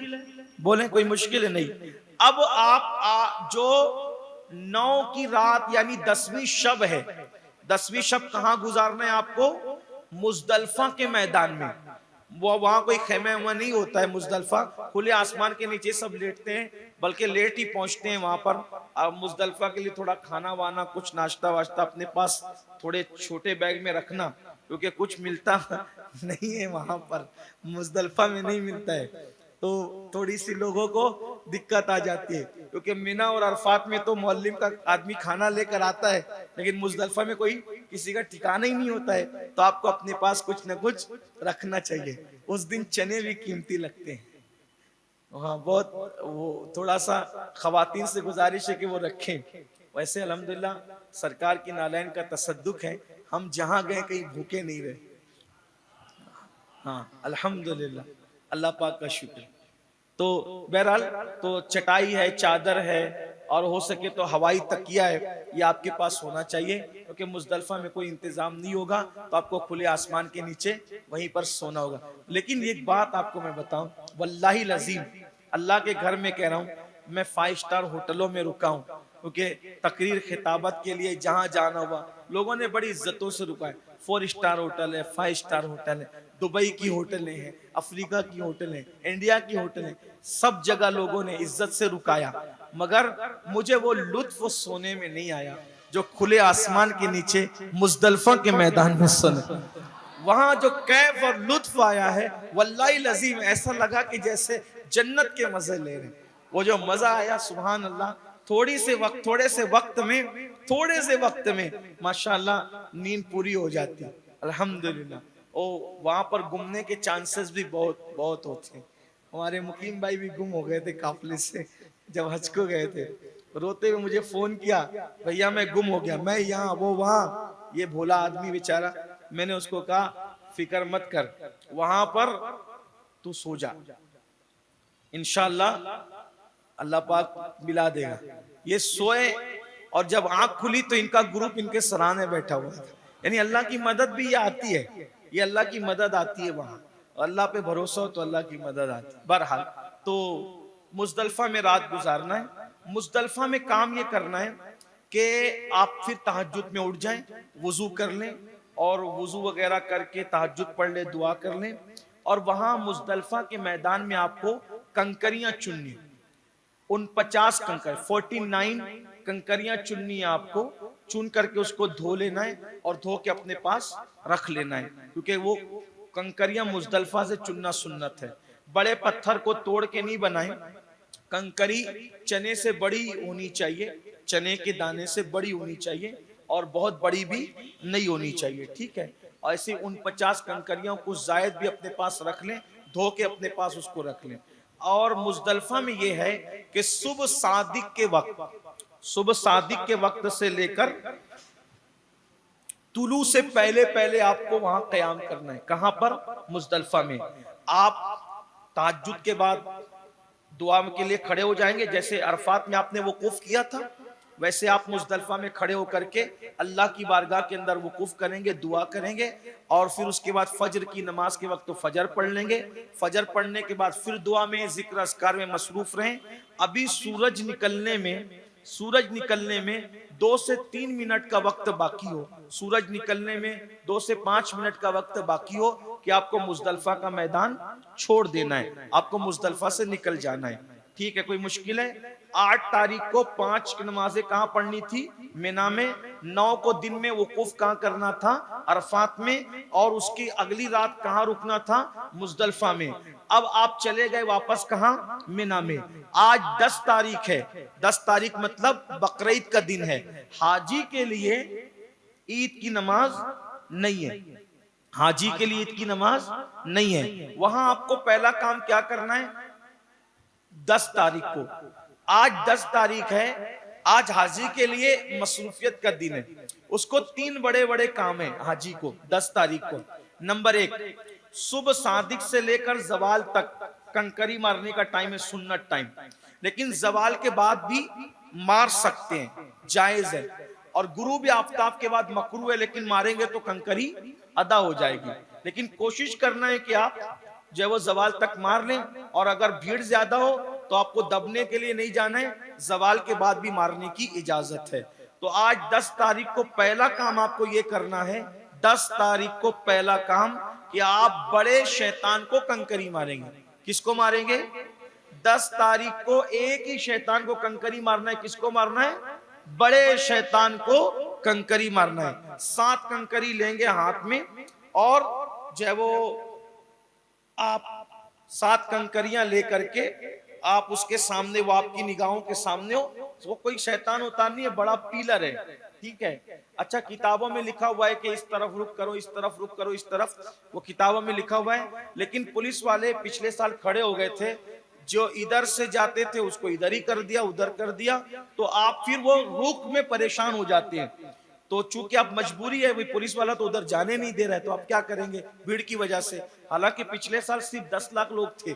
बोले कोई मुश्किल है नहीं। अब आप जो 9 की रात यानी 10वीं शब है। 10वीं शब कहाँ गुजारना है आपको? मुजदलफा के मैदान में। वो वहां कोई खेमे वेमा नहीं होता है। मुजदलफा खुले आसमान के नीचे सब लेटते हैं, बल्कि लेट ही पहुंचते हैं वहां पर। अब मुजदलफा के लिए थोड़ा खाना वाना, कुछ नाश्ता वाश्ता अपने पास थोड़े छोटे बैग में रखना, क्योंकि कुछ मिलता नहीं है वहां पर, मुजदलफा में नहीं मिलता है, तो थोड़ी सी लोगों को दिक्कत आ जाती है। क्योंकि मिना और अरफात में तो मौलिम का आदमी खाना लेकर आता है, लेकिन मुजदलफा में कोई किसी का ठिकाना ही नहीं होता है, तो आपको अपने पास कुछ न कुछ रखना चाहिए। उस दिन चने भी कीमती लगते हैं। हाँ, बहुत वो थोड़ा सा खवातीन से गुजारिश है कि वो रखें। वैसे अल्हम्दुलिल्लाह सरकार की नालैन का तसद्दुक है, हम जहां गए कहीं भूखे नहीं रहे। हाँ अल्हम्दुलिल्लाह, अल्लाह पाक का शुक्र। तो बहरहाल, तो चटाई है, चादर है, और हो सके तो हवाई तकिया है, ये आपके पास होना चाहिए, क्योंकि मुजदलफा में कोई इंतजाम नहीं होगा, तो आपको खुले आसमान के नीचे वहीं पर सोना होगा। लेकिन एक बात आपको मैं बताऊं, वल्लाही लजीम, अल्लाह के घर में कह रहा हूं, मैं 5 स्टार होटलों में रुका हूं, क्योंकि तकरीर खिताबत के लिए जहां जाना हुआ लोगों ने बड़ी इज्जतों से रुका है। 4 स्टार होटल है, 5 स्टार होटल है, दुबई की होटलें हैं, अफ्रीका की होटलें, इंडिया की होटलें, सब जगह लोगों ने इज्जत से रुकाया, मगर मुझे वो लुत्फ सोने में नहीं आया जो खुले आसमान के नीचे मुजदलफा के मैदान में सोने। वहां जो कैफ और लुत्फ आया है, वल्लाही लजीम, ऐसा लगा कि जैसे जन्नत के मजे ले रहे हैं। वो जो मजा आया, सुभान अल्लाह, थोड़े से वक्त में माशाल्लाह नींद पूरी हो जाती है, अल्हम्दुलिल्लाह। ओ वहां पर घूमने के चांसेस भी बहुत बहुत होते हैं। हमारे मुकीम भाई भी गुम हो गए थे काफिले से, जब हज को गए थे, रोते हुए मुझे फोन किया, भैया मैं गुम हो गया, मैं यहाँ वो वहां। ये भोला आदमी बेचारा, मैंने उसको कहा फिक्र मत कर, वहां पर तू सो जा, इंशाअल्लाह अल्लाह पाक मिला देगा। ये सोए, और जब आंख खुली तो इनका ग्रुप इनके सराहने बैठा हुआ था। यानी अल्लाह की मदद भी ये आती है, ये अल्लाह की मदद आती है वहां। अल्लाह पे भरोसा हो तो अल्लाह की मदद आती है। बहरहाल, तो मुजदलफा में रात गुजारना है। मुजदलफा में काम ये करना है कि आप फिर तहज्जुद में उठ जाएं, वुजू कर लें, और वुजू वगैरह करके तहज्जुद पढ़ ले, दुआ कर लें, और वहां मुजदलफा के मैदान में आपको कंकरियां चुननी, उन 50 कंकर 49 कंकरियां चुननी है आपको। चुन करके उसको धो लेना है, और धो के अपने पास रख लेना है, क्योंकि वो कंकरियां मुजदलफा से चुनना सुन्नत है। बड़े पत्थर को तोड़ के नहीं बनाए, कंकरी चने से बड़ी होनी चाहिए, चने के दाने से बड़ी होनी चाहिए, और बहुत बड़ी भी नहीं होनी चाहिए, ठीक है। और ऐसे उन 50 कंकरियों को जायद भी अपने पास रख लें, धो के अपने पास उसको रख लें। और मुजदलफा में यह है कि सुबह सादिक के वक्त से लेकर तुलू से पहले पहले आपको वहां कयाम करना है। कहां पर? मुजदलफा में। आप तहज्जुद के बाद दुआ के लिए खड़े हो जाएंगे, जैसे अरफात में आपने वकूफ किया था, वैसे आप मुजदलफा में खड़े होकर के अल्लाह की बारगाह के अंदर वकूफ करेंगे, दुआ करेंगे, और फिर उसके बाद फजर की नमाज के वक्त तो फजर पढ़ लेंगे। फजर पढ़ने के बाद फिर दुआ में, जिक्र अस्कार में मसरूफ रहें। अभी सूरज निकलने में 2 से 3 मिनट का वक्त बाकी हो, सूरज निकलने में 2 से 5 मिनट का वक्त बाकी हो कि आपको मुजदलफा का मैदान छोड़ देना है, आपको मुजदलफा से निकल जाना है, ठीक है। कोई मुश्किल है? 8 तारीख को 5 की नमाजें कहां पढ़नी थी? मिना में। 9 को दिन में वकूफ कहां करना था? अरफात में। और उसकी अगली रात कहां रुकना था? मुजदलफा में। अब आप चले गए वापस कहां? मिना में। आज 10 तारीख है, 10 तारीख मतलब बकरीद का दिन है। हाजी के लिए ईद की नमाज नहीं है, हाजी के लिए ईद की नमाज नहीं है। वहां आपको पहला काम क्या करना है? 10 तारीख को, आज 10 तारीख है, आज हाजी के लिए मसरूफियत का दिन है। उसको 3 बड़े बड़े काम है हाजी को 10 तारीख को। नंबर 1, सुबह सादिक से लेकर जवाल तक कंकरी मारने का टाइम है, सुन्नत टाइम, लेकिन जवाल के बाद भी मार सकते हैं, जायज है। और गुरूब आफ्ताब के बाद मकरू है, लेकिन मारेंगे तो कंकरी अदा हो जाएगी। लेकिन कोशिश करना है कि आप जो वो जवाल तक मार लें, और अगर भीड़ ज्यादा हो तो आपको दबने के लिए नहीं जाना है, जवाल के बाद भी मारने की इजाजत है। तो आज 10 तारीख को पहला काम आपको ये करना है, 10 तारीख को पहला काम कि आप बड़े शैतान को कंकरी मारेंगे। किसको मारेंगे? 10 तारीख को एक ही शैतान को कंकरी मारना है। किसको मारना है? बड़े शैतान को कंकरी मारना है। 7 कंकरी लेंगे हाथ में, और जो है वो आप 7 कंकरियां लेकर के आप उसके सामने, वो आपकी निगाहों के सामने हो, वो कोई शैतान होता नहीं है, बड़ा पिलर है, ठीक है। अच्छा, किताबों में लिखा हुआ है कि इस तरफ रुक करो, इस तरफ रुक करो, इस तरफ, वो किताबों में लिखा हुआ है। लेकिन पुलिस वाले पिछले साल खड़े हो गए थे, जो इधर से जाते थे उसको इधर ही कर दिया, उधर कर दिया, तो आप फिर वो रुख में परेशान हो जाते हैं। तो चूंकि आप मजबूरी है, पुलिस वाला तो उधर जाने नहीं दे रहा है, तो आप क्या करेंगे भीड़ की वजह से। हालांकि पिछले साल सिर्फ 10 लाख लोग थे,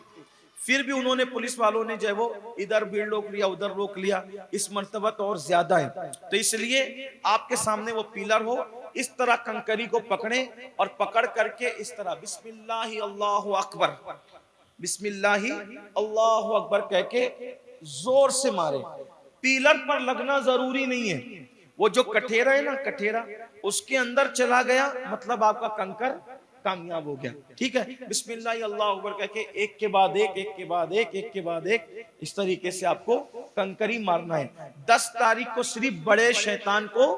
फिर भी उन्होंने, पुलिस वालों ने जो है वो इधर भीड़ रोक लिया, उधर रोक लिया। इस मर्तबा तो और ज्यादा है, तो इसलिए आपके सामने वो पिलर हो, इस तरह कंकरी को पकड़े और पकड़ करके इस तरह बिस्मिल्लाहि अल्लाहु अकबर, बिस्मिल्लाहि अल्लाहु अकबर कह के जोर से मारे। पिलर पर लगना जरूरी नहीं है, वो जो कठेरा है ना, कठेरा उसके अंदर चला गया मतलब आपका कंकर कामयाब हो गया, ठीक है। बिस्मिल्लाह अल्लाह अकबर कह के एक के बाद एक, एक के बाद एक, एक के बाद एक, इस तरीके से आपको कंकरी मारना है। 10 तारीख को सिर्फ बड़े शैतान को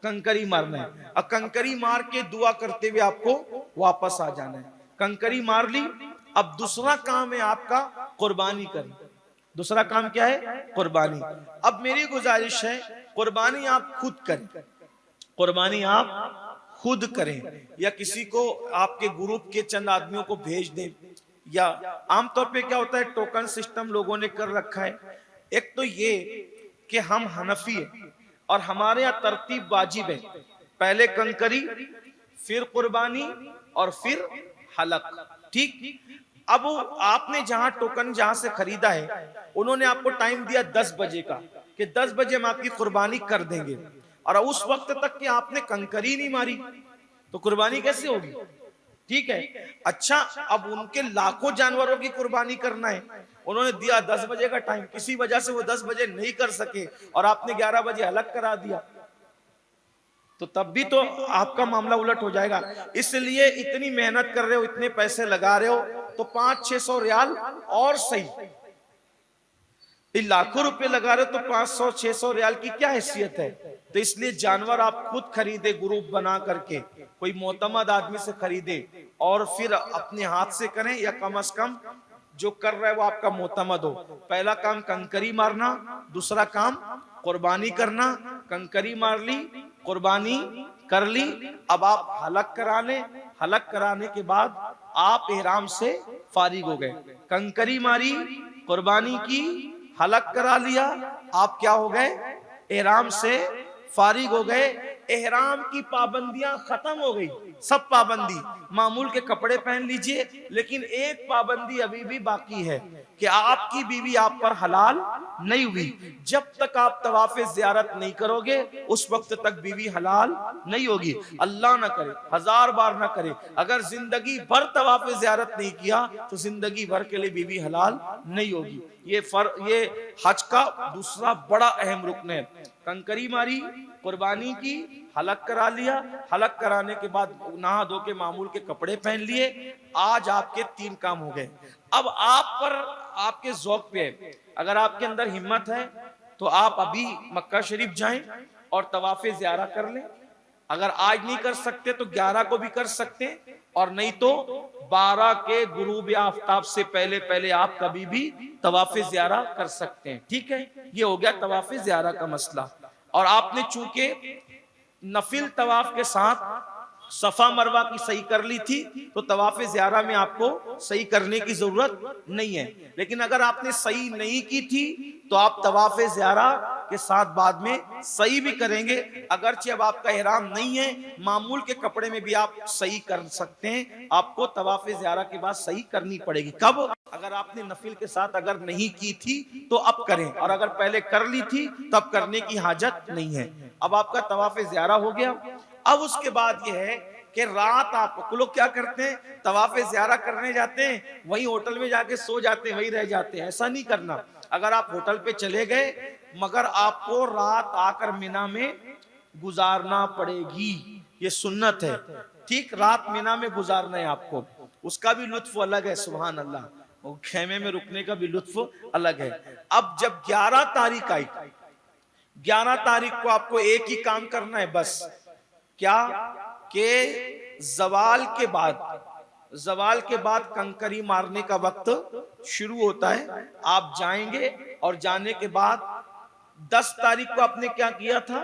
कंकरी मारना है, और कंकरी मार के दुआ करते हुए आपको वापस आ जाना है। कंकरी मार ली, अब दूसरा काम है आपका कुर्बानी करना। दूसरा काम क्या है? कुर्बानी। अब मेरी गुजारिश है, कुर्बानी आप खुद करें, कुर्बानी आप खुद करें, या किसी को आपके ग्रुप के चंद आदमियों को भेज दें, या आमतौर पे क्या होता है, टोकन सिस्टम लोगों ने कर रखा है। एक तो ये कि हम हनफी है और हमारे यहाँ तरतीब वाजिब है, पहले कंकरी, फिर कुर्बानी और फिर हलक, ठीक। अब आपने जहां टोकन जहां से खरीदा है, उन्होंने आपको टाइम दिया 10 बजे का, कि 10 बजे हम आपकी कुर्बानी कर देंगे, और उस वक्त तक कि आपने कंकरी नहीं मारी तो कुर्बानी कैसे होगी, ठीक है। अच्छा, अब उनके लाखों जानवरों की कुर्बानी करना है, उन्होंने दिया 10 बजे का टाइम, किसी वजह से वो 10 बजे नहीं कर सके और आपने 11 बजे अलग करा दिया, तो तब भी तो आपका मामला उलट हो जाएगा। इसलिए इतनी मेहनत कर रहे हो, इतने पैसे लगा रहे हो, तो 500-600 रियाल और सही, लाखों रुपए लगा रहे हो तो 500-600 रियाल की क्या हैसियत है। तो इसलिए जानवर आप खुद खरीदे, ग्रुप बना करके कोई मोतमद आदमी से खरीदे, और फिर अपने हाथ से करें, या कम से कम जो कर रहा है वो आपका मोतमद हो। पहला काम कंकरी मारना, दूसरा काम कुर्बानी करना। कंकरी मार ली, कुर्बानी कर ली, अब आप हलक करा लें। हलक कराने के बाद आप एहराम से फारिग हो गए। कंकरी मारी, कुर्बानी की, हलक करा लिया, आप क्या हो गए? एहराम से फारिग हो गए। एहराम की पाबंदियां खत्म हो गई, सब पाबंदी, मामूल के कपड़े पहन लीजिए, लेकिन एक पाबंदी अभी भी बाकी है कि आपकी बीवी आप पर हलाल नहीं हुई। जब तक आप तवाफ़े ज़ियारत नहीं करोगे उस वक्त तक बीवी हलाल नहीं होगी। अल्लाह ना करे, 1000 बार ना करे, अगर जिंदगी भर तवाफ़े ज़ियारत नहीं किया तो जिंदगी भर के लिए बीवी हलाल नहीं होगी। ये हज का दूसरा बड़ा अहम रुकन है। कंकरी मारी, कुर्बानी की, हलक करा लिया, हलक कराने के बाद नहा धो के मामूल के कपड़े पहन लिए। आज आपके 3 काम हो गए। अब आप पर आपके ज़ौक़ पे है, अगर आपके अंदर हिम्मत है तो आप अभी मक्का शरीफ जाएं और तवाफ़े ज़ियारा कर लें। अगर आज नहीं कर सकते तो 11 को भी कर सकते हैं, और नहीं तो 12 के गुरूब आफ्ताब से पहले पहले आप कभी भी तवाफ़े ज़ियारा कर सकते हैं, ठीक है। ये हो गया तवाफ़े ज़ियारा का मसला। और आपने चूंकि नफिल तवाफ के साथ सफा मरवा की सही कर ली थी, तो तवाफ़े ज़ियारा में आपको सही करने की जरूरत नहीं है। लेकिन अगर आपने सही नहीं की थी तो आप तवाफ़े ज़ियारा के साथ बाद में सही भी करेंगे। अगरचे अब आपका इहराम नहीं है, मामूल के कपड़े में भी आप सही कर सकते हैं। आपको तवाफ़े ज़ियारा के बाद सही करनी पड़ेगी। कब? अगर आपने नफिल के साथ अगर नहीं की थी तो अब करें, और अगर पहले कर ली थी तब करने की हाजत नहीं है। अब आपका तवाफ़े ज़ियारा हो गया। अब उसके बाद यह है कि रात आप लोग क्या करते हैं, तवाफ़े ज़ियारा करने जाते हैं, वहीं होटल में जाके सो जाते हैं, वहीं रह जाते हैं। ऐसा नहीं करना। अगर आप होटल पे चले गए, मगर आपको रात आकर मिना में गुजारना पड़ेगी, ये सुन्नत है। ठीक, रात मिना में गुजारना है आपको, उसका भी लुत्फ अलग है। सुभान अल्लाह, वो खेमे में रुकने का भी लुत्फ अलग है। अब जब 11 तारीख आई, 11 तारीख को आपको एक ही काम करना है बस, क्या कि जवाल के बाद कंकरी मारने का वक्त शुरू होता है। आप जाएंगे और जाने के बाद 10 तारीख को आपने क्या किया था,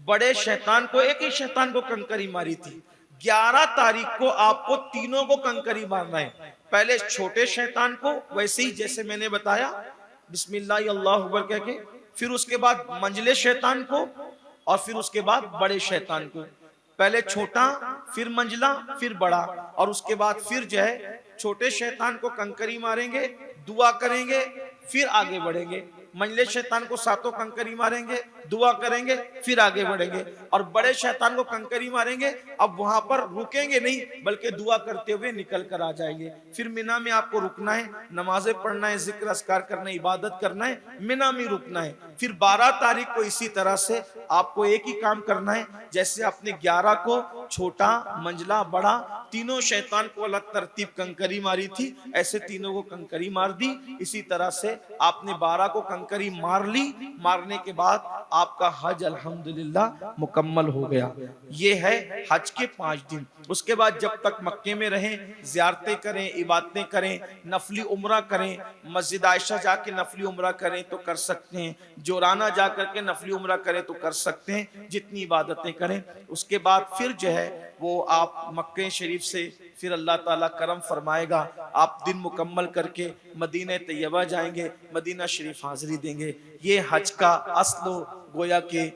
बड़े शैतान को, एक ही शैतान को कंकरी मारी थी। 11 तारीख को आपको तीनों को कंकरी मारना है। पहले छोटे शैतान को, वैसे ही जैसे मैंने बताया, बिस्मिल्लाह अल्लाहु अकबर कह के, फिर उसके बाद मंझले शैतान को, और फिर उसके बाद बड़े शैतान को। पहले छोटा, फिर मंझला, फिर बड़ा, और उसके बाद फिर जो है छोटे शैतान को कंकरी मारेंगे, दुआ करेंगे, फिर आगे बढ़ेंगे। मंझले शैतान को 7 कंकरी मारेंगे, दुआ करेंगे, फिर आगे बढ़ेंगे, और बड़े शैतान को कंकरी मारेंगे। अब वहां पर रुकेंगे नहीं, बल्कि दुआ करते हुए निकल कर आ जाएंगे। फिर मिना में आपको रुकना है, नमाजें पढ़ना है, जिक्र अस्कार करना है, इबादत करना है, मिना में रुकना है। फिर 12 तारीख को इसी तरह से आपको एक ही काम करना है, जैसे आपने 11 को छोटा, मंझला, बड़ा, तीनों शैतान को अलग तरतीब कंकरी मारी थी, ऐसे तीनों को कंकरी मार दी। इसी तरह से आपने 12 को कंकरी मार ली। मारने के बाद आपका हज अल्हम्दुलिल्लाह मुकम्मल हो गया। ये है हज के 5 दिन। उसके बाद जब तक मक्के में रहें, ज़ियारतें करें, इबादतें करें, नफली उम्रा करें, मस्जिद आयशा जाके नफली उम्रा करें तो कर सकते हैं, जोराना जा करके नफली उम्रा करें तो कर सकते हैं, जितनी इबादतें करें। उसके बाद फिर जो है वो आप मक्के शरीफ से फिर अल्लाह ताला करम फरमाएगा, आप दिन मुकम्मल करके मदीने तैयबा जाएंगे, मदीना शरीफ हाजिरी देंगे। ये हज का अस्ल गोया के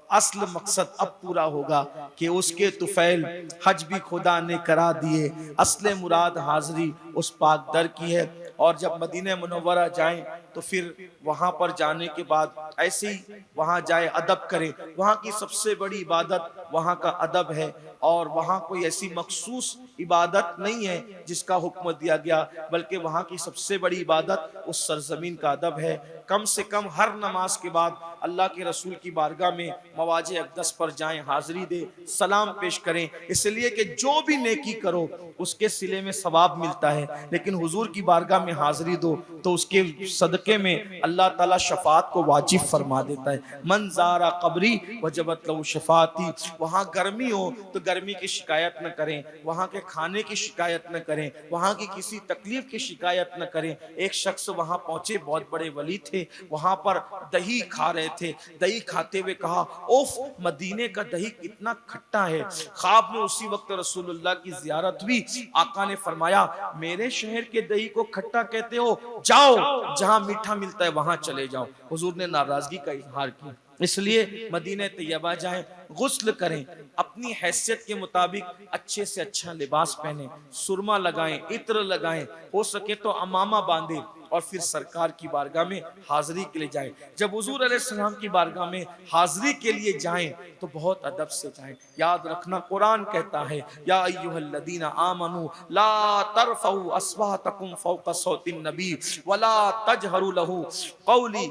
असल मकसद अब पूरा होगा कि उसके तुफैल हज भी खुदा ने करा दिए। असले मुराद हाजिरी उस पाक दर की है। और जब मदीने मुनव्वरा जाएं तो फिर वहां पर जाने के बाद ऐसे ही वहां जाए, अदब करें। वहां की सबसे बड़ी इबादत वहां का अदब है, और वहां कोई ऐसी मखसूस इबादत नहीं है जिसका हुक्म दिया गया, बल्कि वहां की सबसे बड़ी इबादत उस सरजमीन का अदब है। कम से कम हर नमाज के बाद अल्लाह के रसूल की बारगाह में मवाजे अक़दस पर जाएं, हाजिरी दे, सलाम पेश करें, इसलिए कि जो भी नेकी करो उसके सिले में सवाब मिलता है। लेकिन हुजूर की बारगाह में हाजिरी दो तो उसके सदके में अल्लाह ताला शफात को वाजिब फरमा देता है। मन ज़ारा कब्री वजबत लहू शफाती। वहाँ गर्मी हो तो गर्मी की शिकायत न करें, वहाँ के खाने की शिकायत न करें, वहाँ की किसी तकलीफ की शिकायत न करें। एक शख्स वहाँ पहुंचे, बहुत बड़े वली थे, वहाँ पर दही खा रहे थे। दही खाते हुए कहा, ओफ, मदीने का दही कितना खट्टा है। ख्वाब में उसी वक्त रसूलुल्लाह की जियारत हुई। आका ने फरमाया, मेरे शहर के दही को खट्टा कहते हो, जाओ जहां मीठा मिलता है वहां चले जाओ। हुजूर ने नाराजगी का इजहार किया। इसलिए मदीने तैयबा जाएं, गुस्ल करें, अपनी हैसियत के मुताबिक अच्छे से अच्छा लिबास पहने, सुरमा लगाएं, इत्र लगाएं, हो सके तो अमामा बांधे, और फिर सरकार की बारगाह में हाजिरी के लिए जाएं। जब हुजूर अलैहिस्सलाम की बारगाह में हाजिरी के लिए जाएं तो बहुत अदब से जाएं। याद रखना, कुरान कहता है, या अय्युहल्लदीना आमनू ला तरफऊ अस्वातकुम फौका सौतिन नबी वला तजहरू लहू कौली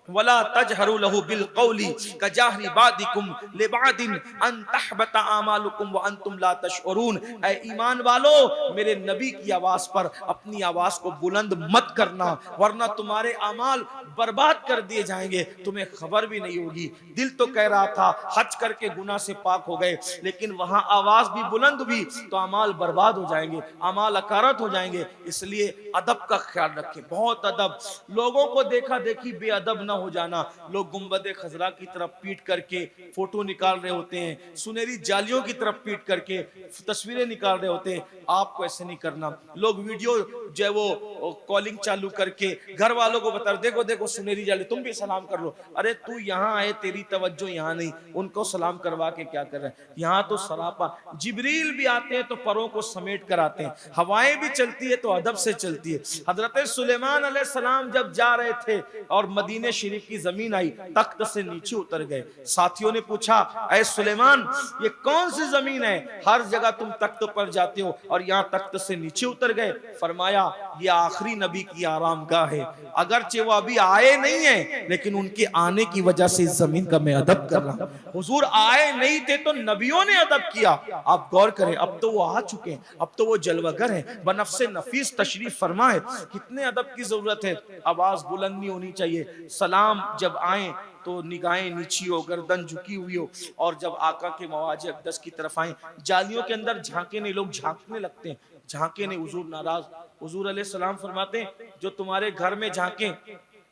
वला तजहरू लहू बिल कौली कजाहरी बादिकुम लिबादिन अन तहबता आमालुकुम व अंतुम ला तशउरून। ऐ ईमान वालो, मेरे नबी की आवाज पर अपनी आवाज को बुलंद मत करना, वरना तुम्हारे अमाल बर्बाद कर दिए जाएंगे, तुम्हें खबर भी नहीं होगी। दिल तो कह रहा था हज करके गुनाह से पाक हो गए, लेकिन वहां आवाज भी बुलंद हुई तो अमाल बर्बाद हो जाएंगे, अमाल अकारत हो जाएंगे। इसलिए अदब का ख्याल रखें, बहुत अदब। लोगों को देखा देखी बेअदब ना हो जाना। लोग गुंबद खजरा की तरफ पीट करके फोटो निकाल रहे होते हैं, सुनहरी जालियों की तरफ पीट करके तस्वीरें निकाल रहे होते हैं। आपको ऐसे नहीं करना। लोग वीडियो जो है वो कॉलिंग चालू करके घर वालों को बता, देखो देखो सुनहरी जाली, तुम भी सलाम कर लो। अरे तू यहाँ आए, तेरी तवज्जो यहाँ नहीं, उनको सलाम करवा के क्या कर रहे हैं? यहाँ तो सरापा। जिब्रील भी आते हैं तो परों को समेट कर आते हैं, हवाएं भी चलती है तो अदब से चलती है। हजरत सुलेमान अलैहिस्सलाम जब जा रहे थे और मदीने शरीफ की जमीन आई, तख्त से नीचे उतर गए। साथियों ने पूछा, ऐ सुलेमान, ये कौन सी जमीन है, हर जगह तुम तख्त पर जाते हो और यहाँ तख्त से नीचे उतर गए। फरमाया, ये आखिरी नबी की आरामगाह है, अगरचे वो अभी आए नहीं है, लेकिन उनके आने की वजह से इस जमीन का मैं अदब कर रहा हूं। हुजूर आए नहीं थे तो नबियों ने अदब किया। आप गौर करें, अब तो वो आ चुके हैं, अब तो वो जलवागर हैं, बनफ्से नफीस तशरीफ फरमा है। कितने अदब की जरूरत है। आवाज बुलंद नहीं होनी चाहिए, सलाम जब आए तो निगाहें नीची हो, गर्दन झुकी हुई हो, और जब आका के मवाजे अक़दस की तरफ आए, जालियों के अंदर झांके नहीं, लोग झांकने लगते हैं, झांके नहीं, हुजूर नाराज। हुजूर अलैहिस्सलाम फरमाते हैं, जो तुम्हारे घर में झांके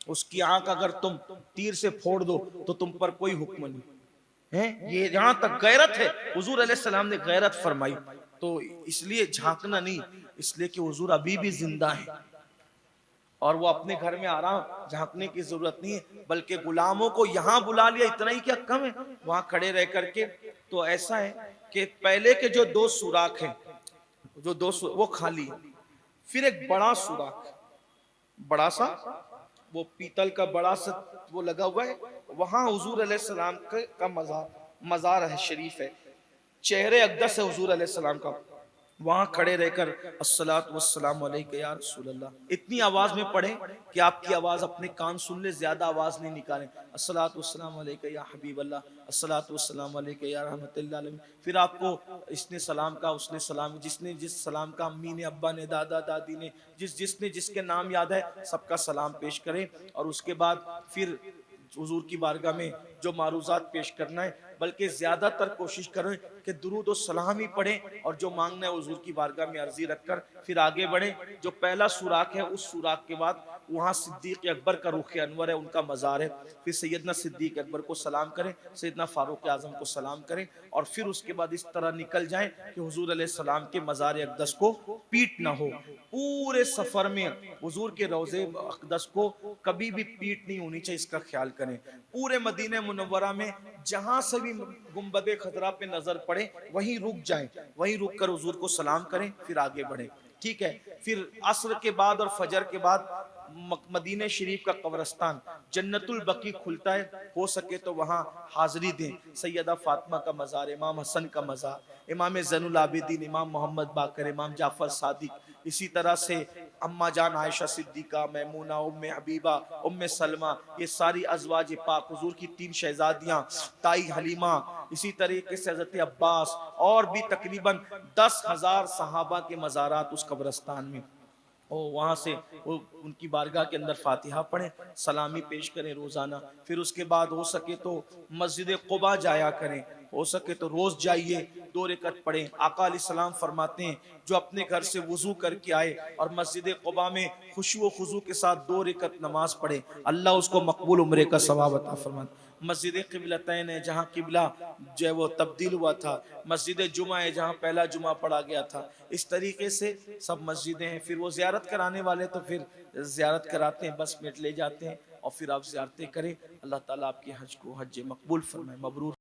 उसकी आंख अगर तुम तीर से फोड़ दो तो तुम पर कोई हुक्म नहीं है। ये यहां तक गैरत है, हुजूर अलैहिस्सलाम ने गैरत फरमाई। तो इसलिए झांकना नहीं, इसलिए कि हुजूर अभी भी जिंदा है और वो अपने घर में आराम, झांकने की जरूरत नहीं है, बल्कि गुलामों को यहाँ बुला लिया, इतना ही क्या कम है, वहां खड़े रह करके। तो ऐसा है कि पहले के जो 2 सुराख हैं, जो 2 वो खाली है, फिर एक बड़ा सुराख, बड़ा सा वो पीतल का बड़ा सा वो लगा हुआ है, वहां हुजूर अलैहिस्सलाम का मजार है, शरीफ है, चेहरे अक़दस है हुजूर अलैहिस्सलाम का। वहां खड़े रहकर अस्सलातु वस्सलामु अलैका या रसूल अल्लाह, इतनी आवाज में पढ़े कि आपकी आवाज अपने कान सुन ले, ज्यादा आवाज नहीं निकालें। अस्सलातु वस्सलामु अलैका या हबीब अल्लाह, अस्सलातु वस्सलामु अलैका या रहमतुल लिल आलमीन। फिर आपको इसने सलाम का, उसने सलाम, जिसने जिस सलाम का, अम्मी ने, अब्बा ने, दादा दादी ने, जिसने जिसके नाम याद है सबका सलाम पेश करें। और उसके बाद फिर हुजूर की बारगाह में जो मारूजात पेश करना है, बल्कि ज्यादातर कोशिश करें कि दुरूद और सलाम ही पढ़ें, और जो मांगना है हुजूर की बारगाह में अर्जी रखकर फिर आगे बढ़ें। जो पहला सुराख है, उस सुराख के बाद वहाँ सिद्दीक अकबर का रुख अनवर है, उनका मज़ार है, फिर सैयदना सिद्दीक अकबर को सलाम करें, सैयदना फारूक आज़म को सलाम करें, और फिर उसके बाद इस तरह निकल जाएं कि हुजूर अलैहिस्सलाम के मज़ार अक़दस को पीट ना हो। पूरे सफ़र में हुजूर के रोज़े अक़दस को कभी भी पीट नहीं होनी चाहिए, इसका ख्याल करें। पूरे मदीने मुनव्वरा में जहाँ से भी गुंबदे खतरा पे नजर पड़े वहीं रुक जाएं, वहीं रुक कर हुजूर को सलाम करें, फिर आगे बढ़ें। ठीक है, फिर असर के बाद और फजर के बाद मदीने शरीफ का कब्रिस्तान जन्नतुल बकी खुलता है, हो सके तो वहाँ हाजिरी दें। सैयदा फातिमा का मज़ार, इमाम हसन का मज़ार, इमाम ज़ैनुल आबिदीन, इमाम मोहम्मद बाकर, इमाम जाफ़र सादिक, इसी तरह से अम्मा जान आयशा सिद्दीका, मैमूना, उम्मे हबीबा, उम्मे सलमा, ये सारी अज़वाज पाक, हुजूर की 3 शहजादियाँ, ताई हलीमा, इसी तरीके से हज़रत अब्बास, और भी तकरीबन 10,000 सहाबा के मज़ारात उस कब्रिस्तान में। और वहाँ से वो उनकी बारगाह के अंदर फातिहा पढ़ें, सलामी पेश करें रोज़ाना। फिर उसके बाद हो सके तो मस्जिद क़ुबा जाया करें, हो सके तो रोज़ जाइए, 2 रकअत पढ़ें। आका अलैहिस्सलाम फरमाते हैं, जो अपने घर से वुज़ू करके आए और मस्जिद क़ुबा में खुशू व खुज़ू के साथ 2 रकअत नमाज पढ़े, अल्लाह उसको मकबूल उम्रे का सवाब अता फरमाता। मस्जिद क़िबलतैन है, जहाँ किबला जो है वो तब्दील हुआ था, मस्जिद जुमा है, जहाँ पहला जुमा पढ़ा गया था, इस तरीके से सब मस्जिदें हैं। फिर वो ज़ियारत कराने वाले तो फिर ज़ियारत कराते हैं, बस मिनट ले जाते हैं, और फिर आप ज़ियारतें करें। अल्लाह ताला आपके हज को हज मकबूल फरमाए, मबरूर।